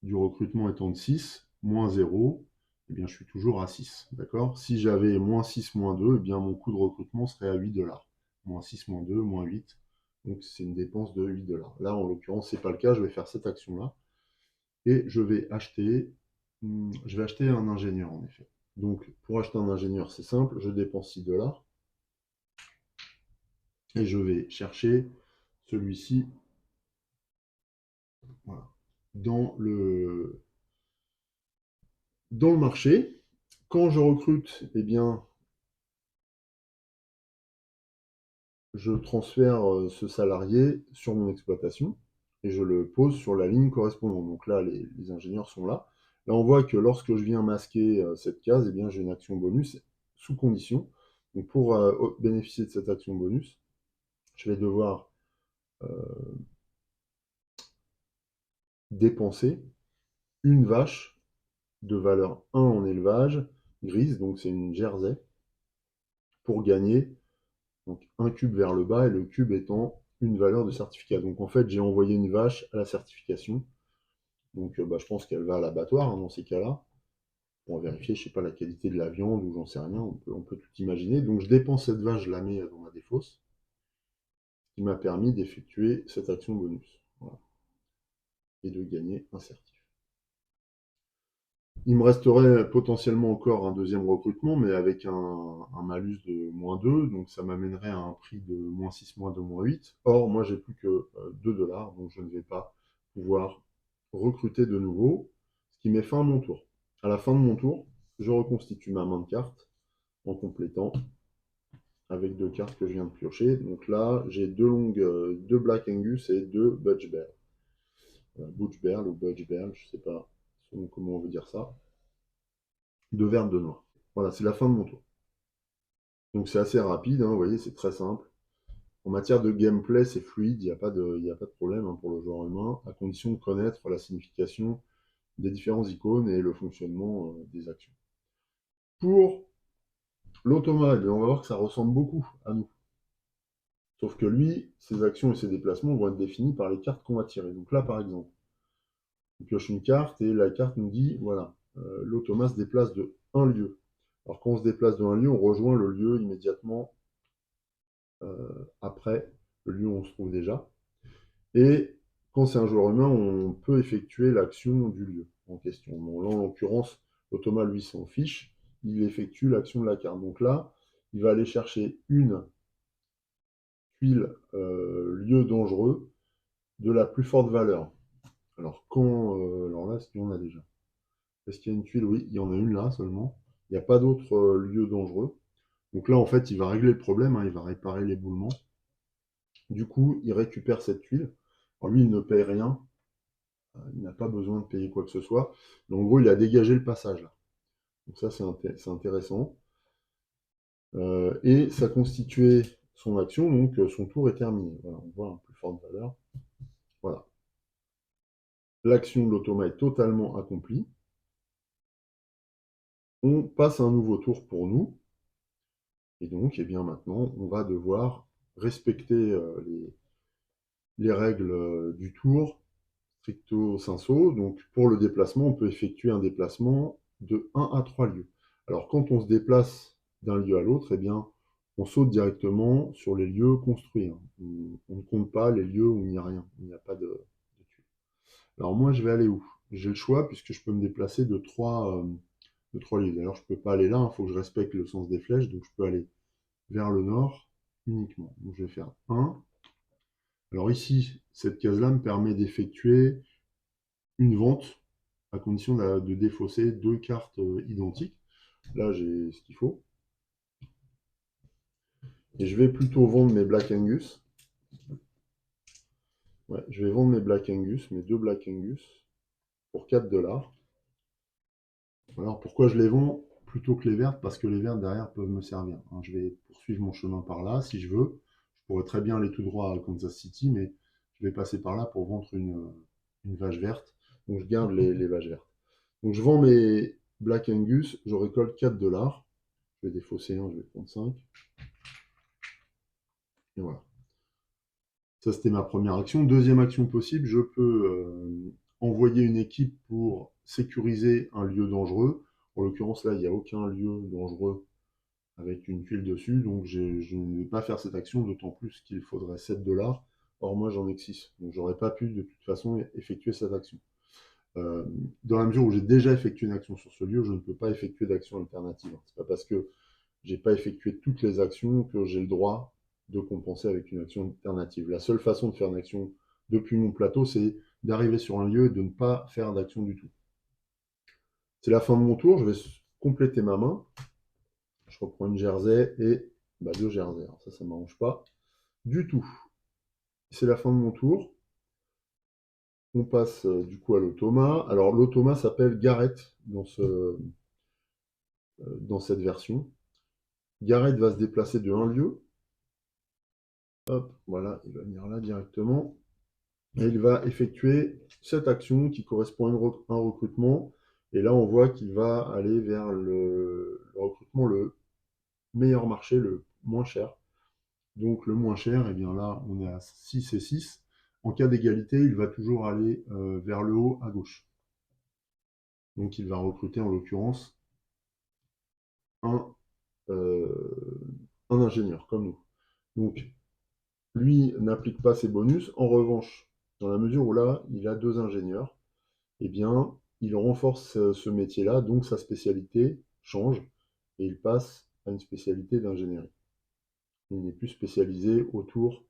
du recrutement étant de 6, moins 0, eh bien, je suis toujours à 6. D'accord? Si j'avais moins 6, moins 2, eh bien, mon coût de recrutement serait à 8 $. Moins 6, moins 2, moins 8. Donc, c'est une dépense de 8 $. Là, en l'occurrence, ce n'est pas le cas. Je vais faire cette action-là. Et je vais acheter un ingénieur, en effet. Donc, pour acheter un ingénieur, c'est simple. Je dépense 6 $. Et je vais chercher celui-ci, voilà, dans le, marché. Quand je recrute, eh bien, je transfère ce salarié sur mon exploitation et je le pose sur la ligne correspondante. Donc là, les ingénieurs sont là. Là, on voit que lorsque je viens masquer cette case, eh bien, j'ai une action bonus sous condition. Donc pour bénéficier de cette action bonus, je vais devoir dépenser une vache de valeur 1 en élevage, grise, donc c'est une jersey, pour gagner donc, un cube vers le bas, et le cube étant une valeur de certificat. Donc en fait, j'ai envoyé une vache à la certification. Donc je pense qu'elle va à l'abattoir, hein, dans ces cas-là, pour vérifier, je sais pas, la qualité de la viande, ou j'en sais rien, on peut tout imaginer. Donc je dépense cette vache, je la mets dans ma défausse, ce qui m'a permis d'effectuer cette action bonus. Voilà. Et de gagner un certif. Il me resterait potentiellement encore un deuxième recrutement, mais avec un malus de -2, donc ça m'amènerait à un prix de -6, -2, -8. Or, moi, j'ai plus que 2 $, donc je ne vais pas pouvoir recruter de nouveau, ce qui met fin à mon tour. À la fin de mon tour, je reconstitue ma main de cartes en complétant avec 2 cartes que je viens de piocher. Donc là, j'ai 2 Black Angus et 2 Butch Bear. Butch Bear ou Butch Bear, je ne sais pas comment on veut dire ça. 2 vertes de noir. Voilà, c'est la fin de mon tour. Donc c'est assez rapide, hein, vous voyez, c'est très simple. En matière de gameplay, c'est fluide, il n'y a pas de problème, hein, pour le joueur humain, à condition de connaître la signification des différents icônes et le fonctionnement des actions. Pour l'automate, on va voir que ça ressemble beaucoup à nous. Sauf que lui, ses actions et ses déplacements vont être définis par les cartes qu'on va tirer. Donc là, par exemple, on pioche une carte et la carte nous dit, voilà, l'automate se déplace de 1 lieu. Alors quand on se déplace de 1 lieu, on rejoint le lieu immédiatement après le lieu où on se trouve déjà. Et quand c'est un joueur humain, on peut effectuer l'action du lieu en question. Bon, là, en l'occurrence, l'automate, lui, s'en fiche. Il effectue l'action de la carte. Donc là, il va aller chercher une tuile lieu dangereux de la plus forte valeur. Alors, alors là, est-ce qu'il y en a déjà? Est-ce qu'il y a une tuile? Oui, il y en a une là seulement. Il n'y a pas d'autres lieux dangereux. Donc là, en fait, il va régler le problème, hein, il va réparer l'éboulement. Du coup, il récupère cette tuile. Alors lui, il ne paye rien. Il n'a pas besoin de payer quoi que ce soit. Mais en gros, il a dégagé le passage là. Donc ça, c'est intéressant. Et ça constituait son action, donc son tour est terminé. Voilà, on voit un plus forte valeur. Voilà. L'action de l'automa est totalement accomplie. On passe à un nouveau tour pour nous. Et donc, eh bien, maintenant, on va devoir respecter les règles du tour, stricto sensu. Donc, pour le déplacement, on peut effectuer un déplacement de 1 à 3 lieux. Alors, quand on se déplace d'un lieu à l'autre, eh bien, on saute directement sur les lieux construits, hein. On ne compte pas les lieux où il n'y a rien, il n'y a pas de tuile. Alors, moi, je vais aller où? J'ai le choix, puisque je peux me déplacer de 3 lieux. D'ailleurs, je ne peux pas aller là, il faut que je respecte le sens des flèches, donc je peux aller vers le nord uniquement. Donc, je vais faire 1. Alors ici, cette case-là me permet d'effectuer une vente à condition de défausser 2 cartes identiques. Là, j'ai ce qu'il faut. Et je vais plutôt vendre mes Black Angus. Ouais, je vais vendre mes Black Angus, mes 2 Black Angus, pour 4 $. Alors pourquoi je les vends plutôt que les vertes? Parce que les vertes derrière peuvent me servir, hein. Je vais poursuivre mon chemin par là si je veux. Je pourrais très bien aller tout droit à Kansas City, mais je vais passer par là pour vendre une vache verte. Donc je garde les vaches vertes. Donc je vends mes Black Angus, je récolte 4 $. Je vais défausser un, je vais prendre 5. Et voilà. Ça, c'était ma première action. Deuxième action possible, je peux envoyer une équipe pour sécuriser un lieu dangereux. En l'occurrence, là, il n'y a aucun lieu dangereux avec une tuile dessus, donc je ne vais pas faire cette action, d'autant plus qu'il faudrait 7 $. Or, moi, j'en ai que 6. Donc, j'aurais pas pu, de toute façon, effectuer cette action. Dans la mesure où j'ai déjà effectué une action sur ce lieu, je ne peux pas effectuer d'action alternative. C'est pas parce que j'ai pas effectué toutes les actions que j'ai le droit de compenser avec une action alternative. La seule façon de faire une action depuis mon plateau, c'est d'arriver sur un lieu et de ne pas faire d'action du tout. C'est la fin de mon tour, je vais compléter ma main. Je reprends une jersey et 2 jerseys. Alors ça ne m'arrange pas du tout. C'est la fin de mon tour. On passe du coup à l'automa. Alors l'automa s'appelle Gareth dans cette version. Gareth va se déplacer de un lieu. Hop, voilà, il va venir là directement. Et il va effectuer cette action qui correspond à un recrutement. Et là, on voit qu'il va aller vers le recrutement le meilleur marché, le moins cher. Donc le moins cher, et bien là, on est à 6 et 6. En cas d'égalité, il va toujours aller vers le haut à gauche. Donc il va recruter en l'occurrence un, euh, un ingénieur comme nous. Donc lui n'applique pas ses bonus. En revanche, dans la mesure où là, il a deux ingénieurs, eh bien, il renforce ce métier-là, donc sa spécialité change et il passe à une spécialité d'ingénierie. Il n'est plus spécialisé autour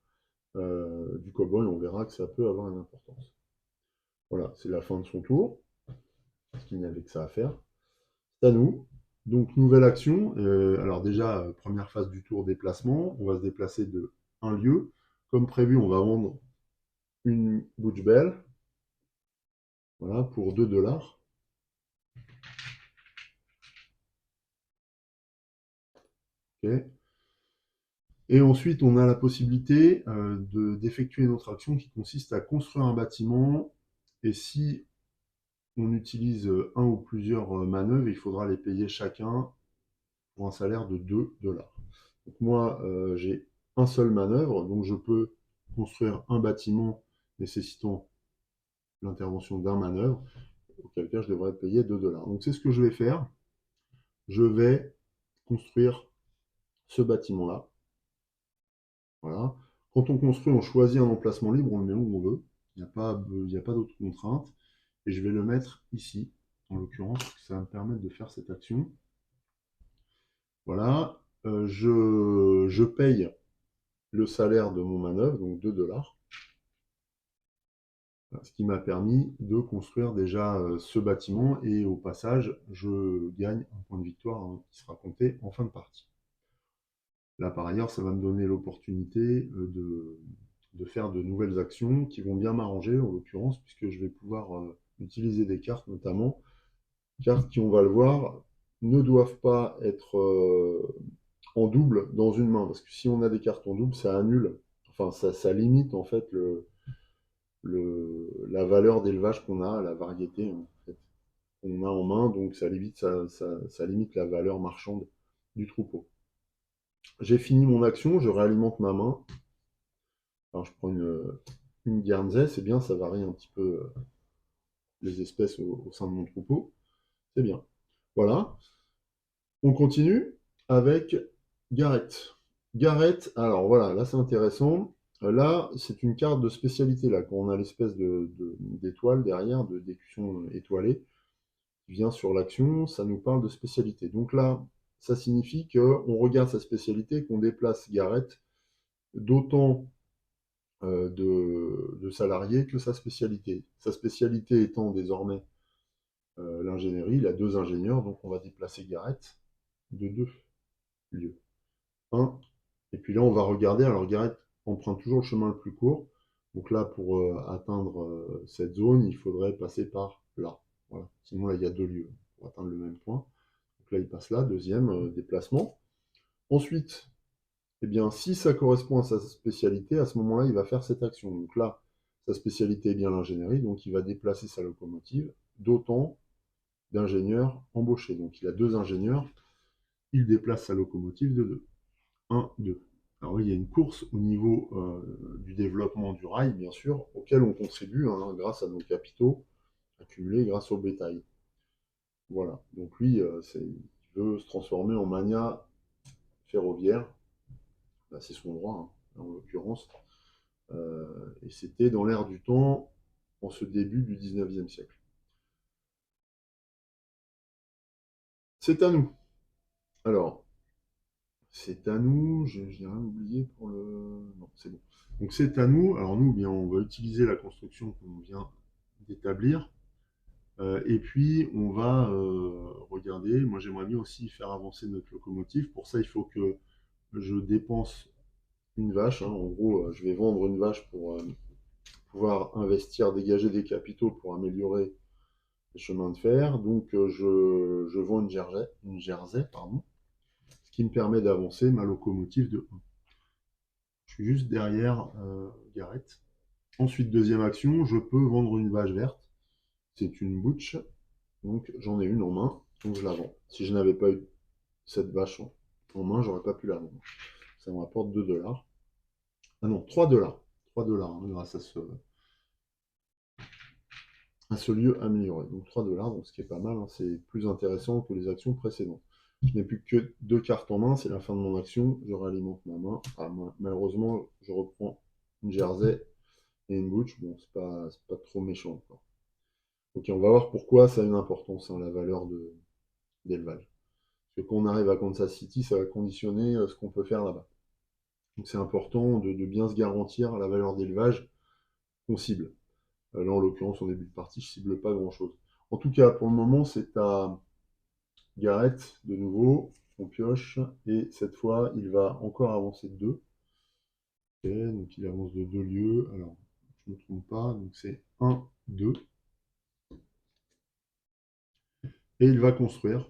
du cowboy, on verra que ça peut avoir une importance. Voilà, c'est la fin de son tour, parce qu'il n'y avait que ça à faire. C'est à nous. Donc, nouvelle action. Alors déjà, première phase du tour, déplacement. On va se déplacer de un lieu. Comme prévu, on va vendre une Butch Bell, voilà, pour 2 $. Okay. Et ensuite, on a la possibilité d'effectuer une autre action qui consiste à construire un bâtiment. Et si on utilise un ou plusieurs manœuvres, il faudra les payer chacun pour un salaire de 2 $. Donc moi, j'ai un seul manœuvre, donc je peux construire un bâtiment nécessitant l'intervention d'un manœuvre, auquel cas je devrais payer 2 $. Donc c'est ce que je vais faire. Je vais construire ce bâtiment-là. Voilà. Quand on construit, on choisit un emplacement libre, on le met où on veut. Il n'y a pas d'autres contraintes. Et je vais le mettre ici, en l'occurrence, parce que ça va me permettre de faire cette action. Voilà. Je paye le salaire de mon manœuvre, donc 2 $. Ce qui m'a permis de construire déjà ce bâtiment et au passage, je gagne un point de victoire hein, qui sera compté en fin de partie. Là, par ailleurs, ça va me donner l'opportunité de faire de nouvelles actions qui vont bien m'arranger, en l'occurrence, puisque je vais pouvoir utiliser des cartes, notamment, cartes qui, on va le voir, ne doivent pas être en double dans une main, parce que si on a des cartes en double, ça annule, enfin, ça limite en fait la valeur d'élevage qu'on a, la variété en fait, qu'on a en main, donc ça limite la valeur marchande du troupeau. J'ai fini mon action, je réalimente ma main. Alors je prends une Guernsey, c'est bien, ça varie un petit peu les espèces au sein de mon troupeau. C'est bien. Voilà. On continue avec Gareth. Gareth, alors voilà, là c'est intéressant. Là, c'est une carte de spécialité, là, quand on a l'espèce d'étoile derrière, d'écusson étoilée, qui vient sur l'action, ça nous parle de spécialité. Donc là, ça signifie qu'on regarde sa spécialité, qu'on déplace Gareth d'autant de salariés que sa spécialité. Sa spécialité étant désormais l'ingénierie, il a deux ingénieurs, donc on va déplacer Gareth de 2 lieux. Un, et puis là on va regarder, alors Gareth emprunte toujours le chemin le plus court, donc là pour atteindre cette zone, il faudrait passer par là. Voilà. Sinon là il y a 2 lieux pour atteindre le même point. Donc là il passe là, deuxième déplacement. Ensuite, eh bien, si ça correspond à sa spécialité, à ce moment-là, il va faire cette action. Donc là, sa spécialité est bien l'ingénierie, donc il va déplacer sa locomotive d'autant d'ingénieurs embauchés. Donc il a deux ingénieurs, il déplace sa locomotive de 2. 1, 2. Alors oui, il y a une course au niveau du développement du rail, bien sûr, auquel on contribue hein, grâce à nos capitaux accumulés grâce au bétail. Voilà, donc lui, il veut se transformer en mania ferroviaire. Bah, c'est son droit, hein, en l'occurrence. Et c'était dans l'air du temps, en ce début du 19e siècle. C'est à nous. Alors, c'est à nous, j'ai rien oublié pour le... Non, c'est bon. Donc c'est à nous. Alors nous, bien, on va utiliser la construction qu'on vient d'établir. Et puis, on va regarder. Moi, j'aimerais bien aussi faire avancer notre locomotive. Pour ça, il faut que je dépense une vache. Hein. En gros, je vais vendre une vache pour pouvoir investir, dégager des capitaux pour améliorer les chemins de fer. Donc je vends une Jersey, pardon, ce qui me permet d'avancer ma locomotive de 1. Je suis juste derrière Gareth. Ensuite, deuxième action, je peux vendre une vache verte. C'est une butch, donc j'en ai une en main, donc je la vends. Si je n'avais pas eu cette vache en main, j'aurais pas pu la vendre. Ça me rapporte 2 $. Ah non, 3 $. 3 $, hein, grâce à ce lieu amélioré. Donc 3 $, donc ce qui est pas mal, hein, c'est plus intéressant que les actions précédentes. Je n'ai plus que 2 cartes en main, c'est la fin de mon action, je réalimente ma main. Ah, malheureusement, je reprends une jersey et une butch, bon, c'est pas trop méchant encore. Ok, on va voir pourquoi ça a une importance, hein, la valeur d'élevage. Parce que quand on arrive à Kansas City, ça va conditionner ce qu'on peut faire là-bas. Donc c'est important de bien se garantir la valeur d'élevage qu'on cible. Là, en l'occurrence, en début de partie, je ne cible pas grand-chose. En tout cas, pour le moment, c'est à Garrett, de nouveau. On pioche, et cette fois, il va encore avancer de 2. Ok, donc il avance de 2 lieux. Alors, je ne me trompe pas, donc c'est 1, 2. Et il va construire.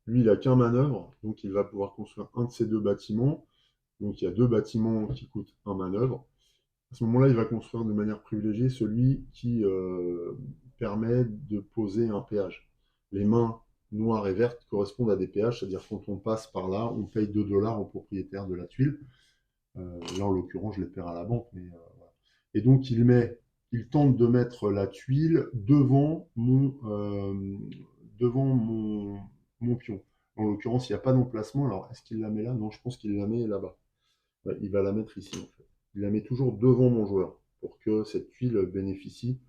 Lui, il n'a qu'un manœuvre, donc il va pouvoir construire un de ces 2 bâtiments. Donc il y a 2 bâtiments qui coûtent un manœuvre. À ce moment-là, il va construire de manière privilégiée celui qui permet de poser un péage. Les mains noires et vertes correspondent à des péages, c'est-à-dire quand on passe par là, on paye 2 $ au propriétaire de la tuile. Là, en l'occurrence, je les paierai à la banque. Voilà. Et donc, il tente de mettre la tuile devant mon pion. En l'occurrence, il n'y a pas d'emplacement. Alors, est-ce qu'il la met là? Non, je pense qu'il la met là-bas. Ouais, il va la mettre ici, en fait. Il la met toujours devant mon joueur pour que cette tuile bénéficie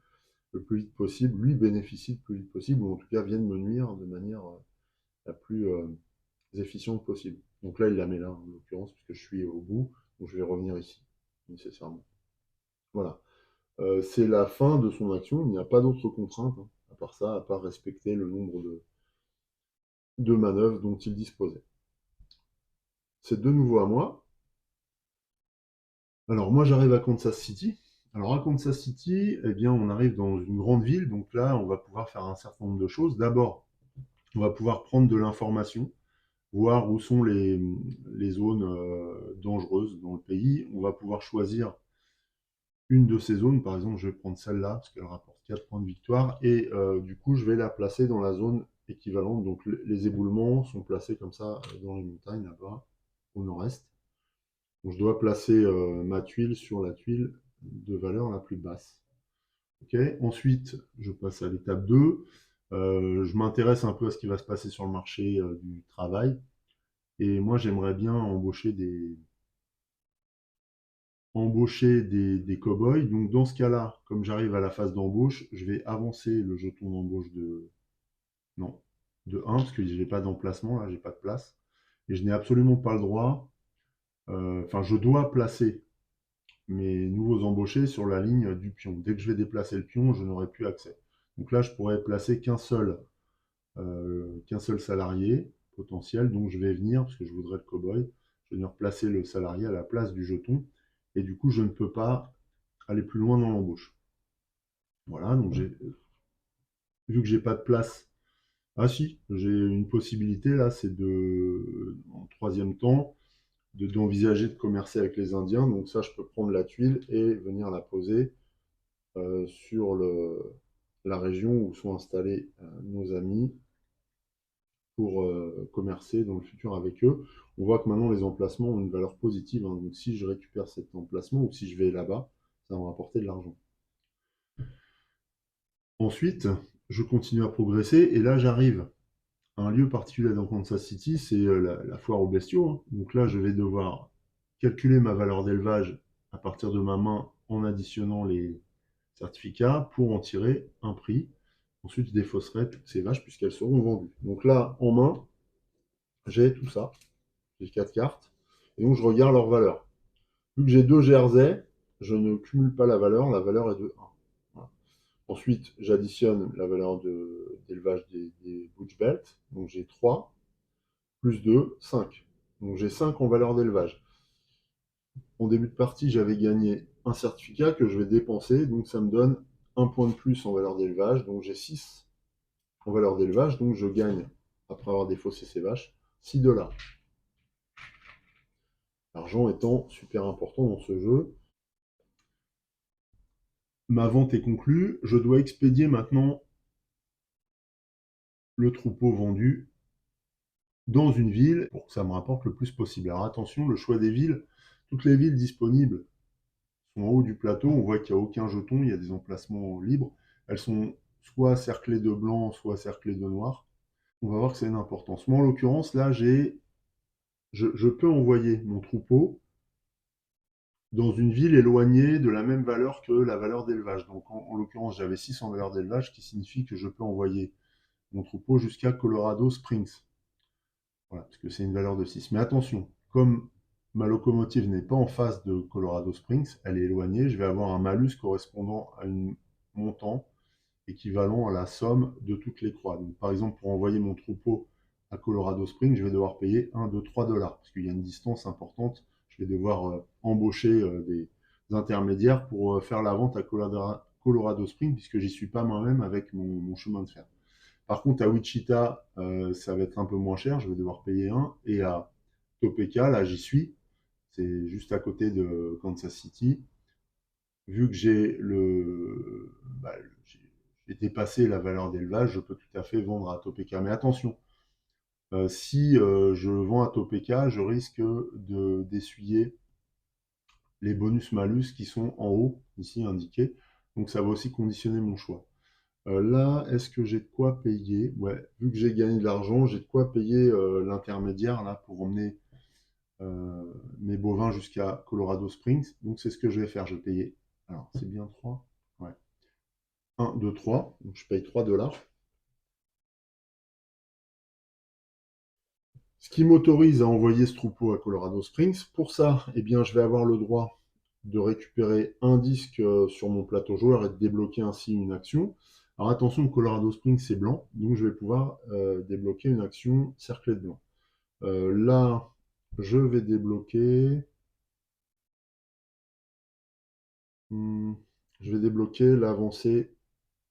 le plus vite possible, lui bénéficie le plus vite possible, ou en tout cas vienne me nuire de manière la plus efficiente possible. Donc là, il la met là, en l'occurrence, puisque je suis au bout, donc je vais revenir ici, nécessairement. Voilà. C'est la fin de son action, il n'y a pas d'autres contraintes, hein, à part ça, à part respecter le nombre de manœuvres dont il disposait. C'est de nouveau à moi. Alors moi, j'arrive à Kansas City. Alors à Kansas City, eh bien, on arrive dans une grande ville, donc là, on va pouvoir faire un certain nombre de choses. D'abord, on va pouvoir prendre de l'information, voir où sont les zones dangereuses dans le pays. On va pouvoir choisir une de ces zones, par exemple, je vais prendre celle-là, parce qu'elle rapporte 4 points de victoire, et du coup, je vais la placer dans la zone équivalente. Donc les éboulements sont placés comme ça dans les montagnes, là-bas, au nord-est. Donc je dois placer ma tuile sur la tuile de valeur la plus basse. Okay. Ensuite, je passe à l'étape 2. Je m'intéresse un peu à ce qui va se passer sur le marché du travail. Et moi, j'aimerais bien embaucher des cow-boys. Donc, dans ce cas-là, comme j'arrive à la phase d'embauche, je vais avancer le jeton d'embauche non, de 1, parce que je n'ai pas d'emplacement, là, j'ai pas de place. Et je n'ai absolument pas le droit, enfin, je dois placer mes nouveaux embauchés sur la ligne du pion. Dès que je vais déplacer le pion, je n'aurai plus accès. Donc là, je pourrais placer qu'un seul salarié potentiel, donc je vais venir, parce que je voudrais le cow-boy, je vais venir placer le salarié à la place du jeton, et du coup, je ne peux pas aller plus loin dans l'embauche. Voilà, donc vu que j'ai pas de place, ah si, j'ai une possibilité là, c'est en troisième temps, d'envisager de commercer avec les Indiens, donc ça, je peux prendre la tuile et venir la poser sur la région où sont installés nos amis pour commercer dans le futur avec eux. On voit que maintenant les emplacements ont une valeur positive, hein. Donc si je récupère cet emplacement ou si je vais là-bas, ça va me rapporter de l'argent. Ensuite, je continue à progresser et là j'arrive à un lieu particulier dans Kansas City, c'est la foire aux bestiaux, hein. Donc là je vais devoir calculer ma valeur d'élevage à partir de ma main en additionnant les certificats pour en tirer un prix. Ensuite, je défausserai toutes ces vaches puisqu'elles seront vendues. Donc là, en main, j'ai tout ça. J'ai 4 cartes. Et donc, je regarde leur valeur. Vu que j'ai 2 jerseys, je ne cumule pas la valeur est de 1. Voilà. Ensuite, j'additionne la valeur d'élevage des Butch Belts. Donc, j'ai 3, plus 2, 5. Donc, j'ai 5 en valeur d'élevage. En début de partie, j'avais gagné un certificat que je vais dépenser. Donc, ça me donne un point de plus en valeur d'élevage. Donc, j'ai 6 en valeur d'élevage. Donc, je gagne, après avoir défaussé ces vaches, 6 $. L'argent étant super important dans ce jeu. ma vente est conclue. Je dois expédier maintenant le troupeau vendu dans une ville pour que ça me rapporte le plus possible. Alors attention, le choix des villes, toutes les villes disponibles sont en haut du plateau. On voit qu'il n'y a aucun jeton, il y a des emplacements libres. Elles sont soit cerclées de blanc, soit cerclées de noir. On va voir que c'est une importance. Moi, en l'occurrence, là, je peux envoyer mon troupeau dans une ville éloignée de la même valeur que la valeur d'élevage. Donc, en l'occurrence, j'avais 6 en valeur d'élevage, ce qui signifie que je peux envoyer mon troupeau jusqu'à Colorado Springs. Voilà, parce que c'est une valeur de 6. Mais attention, comme ma locomotive n'est pas en face de Colorado Springs, elle est éloignée, je vais avoir un malus correspondant à un montant équivalent à la somme de toutes les croix. Donc, par exemple, pour envoyer mon troupeau à Colorado Springs, je vais devoir payer 1, 2, 3 dollars, parce qu'il y a une distance importante. Je vais devoir embaucher des intermédiaires pour faire la vente à Colorado Springs, puisque j'y suis pas moi-même avec mon chemin de fer. Par contre, à Wichita, ça va être un peu moins cher, je vais devoir payer un. Et à Topeka, là, j'y suis. C'est juste à côté de Kansas City. Vu que j'ai dépassé la valeur d'élevage, je peux tout à fait vendre à Topeka. Mais attention, si je vends à Topeka, je risque d'essuyer les bonus-malus qui sont en haut, ici indiqués. Donc ça va aussi conditionner mon choix. Là, est-ce que j'ai de quoi payer? Ouais, vu que j'ai gagné de l'argent, j'ai de quoi payer l'intermédiaire là pour emmener euh, mes bovins jusqu'à Colorado Springs. Donc c'est ce que je vais faire. Je vais payer. Alors, c'est bien 3. Ouais. 1, 2, 3. Donc je paye 3 dollars. Ce qui m'autorise à envoyer ce troupeau à Colorado Springs. Pour ça, eh bien, je vais avoir le droit de récupérer un disque sur mon plateau joueur et de débloquer ainsi une action. Alors attention, Colorado Springs c'est blanc, donc je vais pouvoir débloquer une action cerclée de blanc. Là, je vais débloquer, hmm, je vais débloquer l'avancée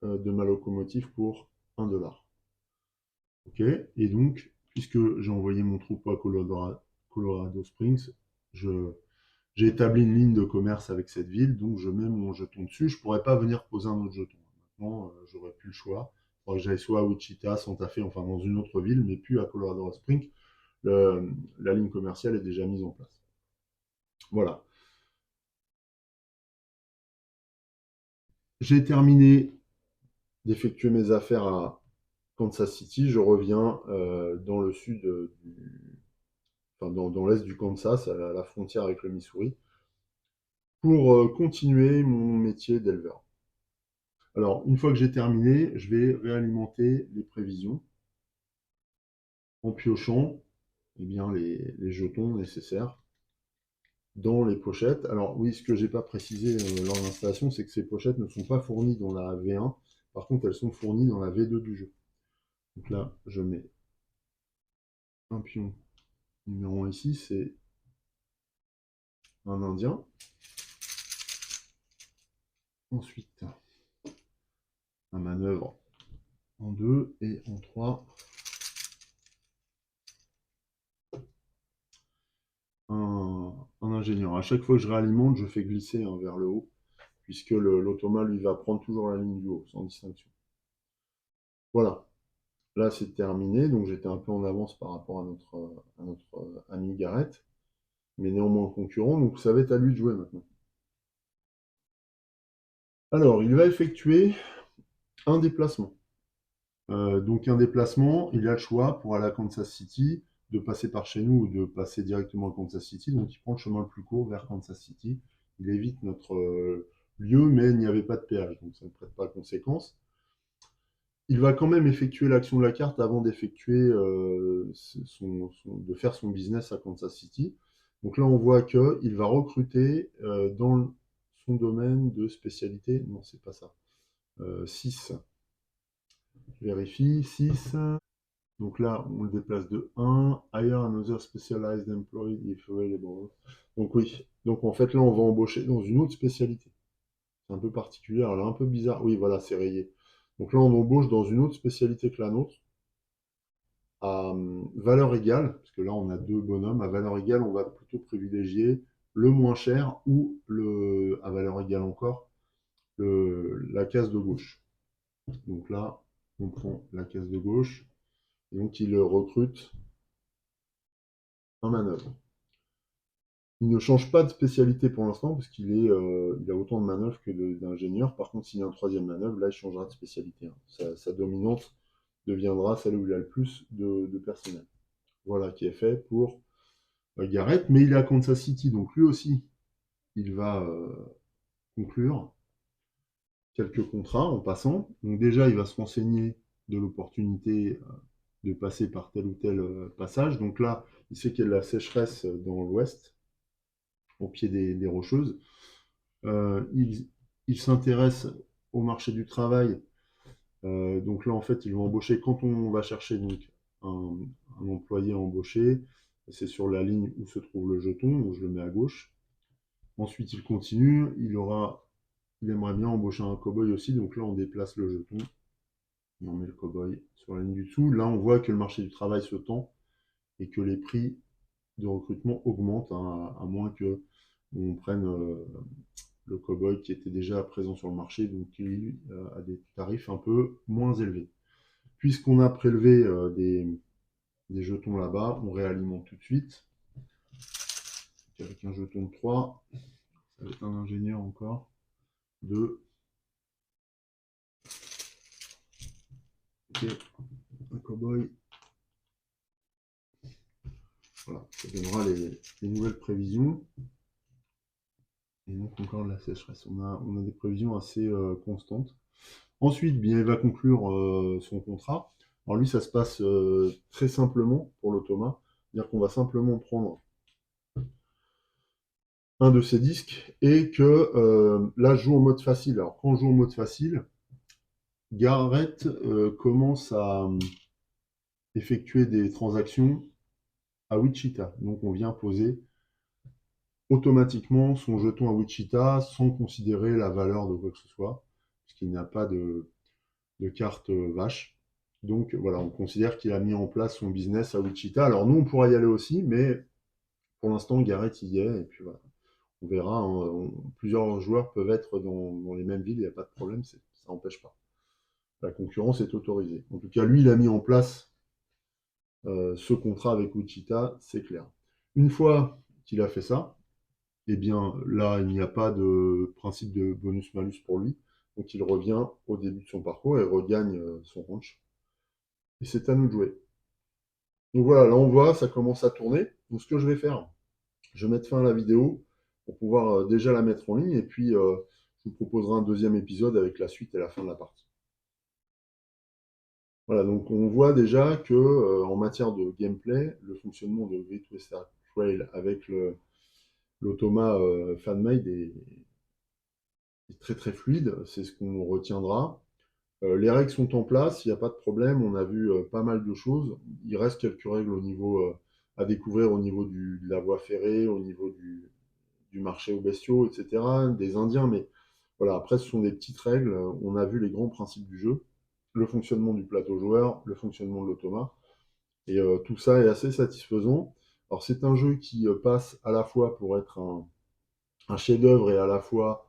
de ma locomotive pour 1 dollar. Ok, et donc, puisque j'ai envoyé mon troupeau à Colorado Springs, j'ai établi une ligne de commerce avec cette ville, donc je mets mon jeton dessus. Je ne pourrais pas venir poser un autre jeton. Maintenant, j'aurais plus le choix. Il faudrait que j'aille soit à Wichita, Santa Fe, enfin dans une autre ville, mais plus à Colorado Springs. La ligne commerciale est déjà mise en place. Voilà. J'ai terminé d'effectuer mes affaires à Kansas City. Je reviens dans le sud, enfin dans l'est du Kansas, à la frontière avec le Missouri, pour continuer mon métier d'éleveur. Alors, une fois que j'ai terminé, je vais réalimenter les prévisions en piochant eh bien, les jetons nécessaires dans les pochettes. Alors oui, ce que j'ai pas précisé lors de l'installation, c'est que ces pochettes ne sont pas fournies dans la V1. Par contre, elles sont fournies dans la V2 du jeu. Donc là, je mets un pion numéro 1 ici, c'est un Indien. Ensuite, un manœuvre en 2 et en 3. Un ingénieur. À chaque fois que je réalimente, je fais glisser vers le haut, puisque l'automa, lui, va prendre toujours la ligne du haut, sans distinction. Voilà. Là, c'est terminé, donc j'étais un peu en avance par rapport à notre ami Garrett, mais néanmoins concurrent, donc ça va être à lui de jouer maintenant. Alors, il va effectuer un déplacement. Donc un déplacement, il a le choix pour aller à Kansas City, de passer par chez nous ou de passer directement à Kansas City, donc il prend le chemin le plus court vers Kansas City. Il évite notre lieu, mais il n'y avait pas de péage, donc ça ne prête pas à conséquence. Il va quand même effectuer l'action de la carte avant d'effectuer de faire son business à Kansas City. Donc là, on voit qu'il va recruter dans son domaine de spécialité. Non, c'est pas ça. 6. Je vérifie. 6. Donc là, on le déplace de 1. Hire another specialized employee if available. Donc oui. Donc en fait, là, on va embaucher dans une autre spécialité. C'est un peu particulier, elle est un peu bizarre. Oui, voilà, c'est rayé. Donc là, on embauche dans une autre spécialité que la nôtre, à valeur égale, parce que là, on a deux bonhommes. À valeur égale, on va plutôt privilégier le moins cher ou à valeur égale encore, la case de gauche. Donc là, on prend la case de gauche, et donc il recrute un manœuvre. Il ne change pas de spécialité pour l'instant, parce il a autant de manœuvres que d'ingénieurs. Par contre, s'il y a un troisième manœuvre, là, il changera de spécialité. Sa dominante deviendra celle où il a le plus de personnel. Voilà qui est fait pour Garrett, mais il est à Kansas City, donc lui aussi, il va conclure quelques contrats en passant. Donc déjà, il va se renseigner de l'opportunité de passer par tel ou tel passage. Donc là, il sait qu'il y a de la sécheresse dans l'ouest, au pied des Rocheuses. Il s'intéresse au marché du travail. Donc là, en fait, il va embaucher, quand on va chercher donc, un employé embauché, c'est sur la ligne où se trouve le jeton, où je le mets à gauche. Ensuite, il continue, il aimerait bien embaucher un cow-boy aussi, donc là, on déplace le jeton, et on met le cow-boy sur la ligne du dessous. Là, on voit que le marché du travail se tend, et que les prix de recrutement augmentent, hein, à moins que on prenne le cow-boy qui était déjà présent sur le marché, donc qui a des tarifs un peu moins élevés. Puisqu'on a prélevé des jetons là-bas, on réalimente tout de suite. Avec un jeton de 3, ça va être un ingénieur encore, 2, ok, un cow-boy. Voilà, ça donnera les nouvelles prévisions. Et donc encore de la sécheresse. On a des prévisions assez constantes. Ensuite, bien, il va conclure son contrat. Alors lui, ça se passe très simplement pour l'automa. C'est-à-dire qu'on va simplement prendre un de ces disques et que là, je joue en mode facile. Alors quand je joue en mode facile, Garrett commence à effectuer des transactions à Wichita. Donc on vient poser automatiquement son jeton à Wichita sans considérer la valeur de quoi que ce soit, puisqu'il n'y a pas de carte vache. Donc voilà, on considère qu'il a mis en place son business à Wichita. Alors nous, on pourra y aller aussi, mais pour l'instant, Garrett y est, et puis voilà. On verra, hein, plusieurs joueurs peuvent être dans les mêmes villes, il n'y a pas de problème, ça n'empêche pas. La concurrence est autorisée. En tout cas, lui, il a mis en place ce contrat avec Wichita, c'est clair. Une fois qu'il a fait ça, eh bien là, il n'y a pas de principe de bonus-malus pour lui. Donc il revient au début de son parcours et regagne son ranch. Et c'est à nous de jouer. Donc voilà, là on voit, ça commence à tourner. Donc ce que je vais faire, je vais mettre fin à la vidéo pour pouvoir déjà la mettre en ligne. Et puis je vous proposerai un deuxième épisode avec la suite et la fin de la partie. Voilà, donc on voit déjà que en matière de gameplay, le fonctionnement de Great Western Trail avec l'automa fan-made est très très fluide, c'est ce qu'on retiendra. Les règles sont en place, il n'y a pas de problème, on a vu pas mal de choses. Il reste quelques règles au niveau, à découvrir au niveau de la voie ferrée, au niveau du marché aux bestiaux, etc., des Indiens, mais voilà, après ce sont des petites règles, on a vu les grands principes du jeu, le fonctionnement du plateau joueur, le fonctionnement de l'automa, et tout ça est assez satisfaisant. Alors c'est un jeu qui passe à la fois pour être un chef-d'œuvre et à la fois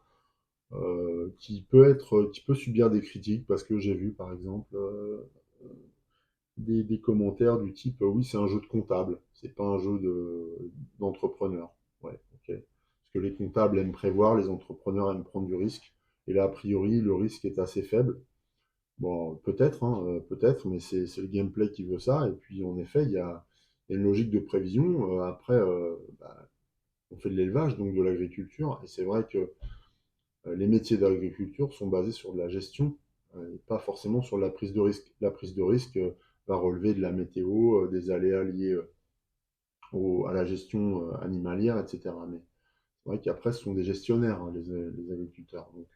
qui peut subir des critiques parce que j'ai vu par exemple des commentaires du type oui c'est un jeu de comptable, c'est pas un jeu d'entrepreneur. Ouais, ok. Parce que les comptables aiment prévoir, les entrepreneurs aiment prendre du risque, et là a priori le risque est assez faible. Bon, peut-être, hein, peut-être, mais c'est le gameplay qui veut ça, et puis en effet il y a une logique de prévision. Après, bah, on fait de l'élevage, donc de l'agriculture, et c'est vrai que les métiers d'agriculture sont basés sur de la gestion et pas forcément sur la prise de risque. La prise de risque va relever de la météo, des aléas liés à la gestion animalière, etc. Mais c'est vrai qu'après, ce sont des gestionnaires, hein, les agriculteurs. Donc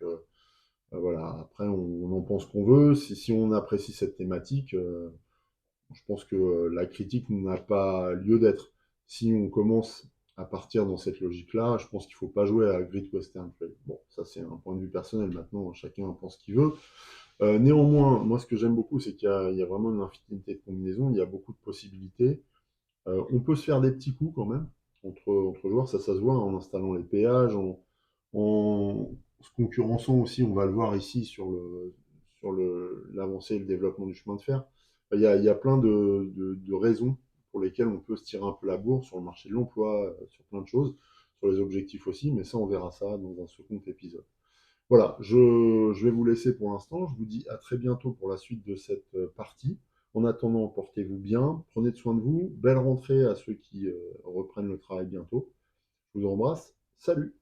voilà, après, on en pense qu'on veut. Si on apprécie cette thématique, je pense que la critique n'a pas lieu d'être. Si on commence à partir dans cette logique-là, je pense qu'il ne faut pas jouer à Great Western Trail. Bon, ça c'est un point de vue personnel, maintenant chacun pense ce qu'il veut. Néanmoins, moi ce que j'aime beaucoup, c'est qu'il y a vraiment une infinité de combinaisons, il y a beaucoup de possibilités. On peut se faire des petits coups quand même entre joueurs, ça se voit en installant les péages, en se concurrençant aussi, on va le voir ici sur l'avancée et le développement du chemin de fer. Il y a plein de raisons pour lesquelles on peut se tirer un peu la bourre sur le marché de l'emploi, sur plein de choses, sur les objectifs aussi, mais ça, on verra ça dans un second épisode. Voilà, je vais vous laisser pour l'instant. Je vous dis à très bientôt pour la suite de cette partie. En attendant, portez-vous bien, prenez soin de vous. Belle rentrée à ceux qui reprennent le travail bientôt. Je vous embrasse. Salut!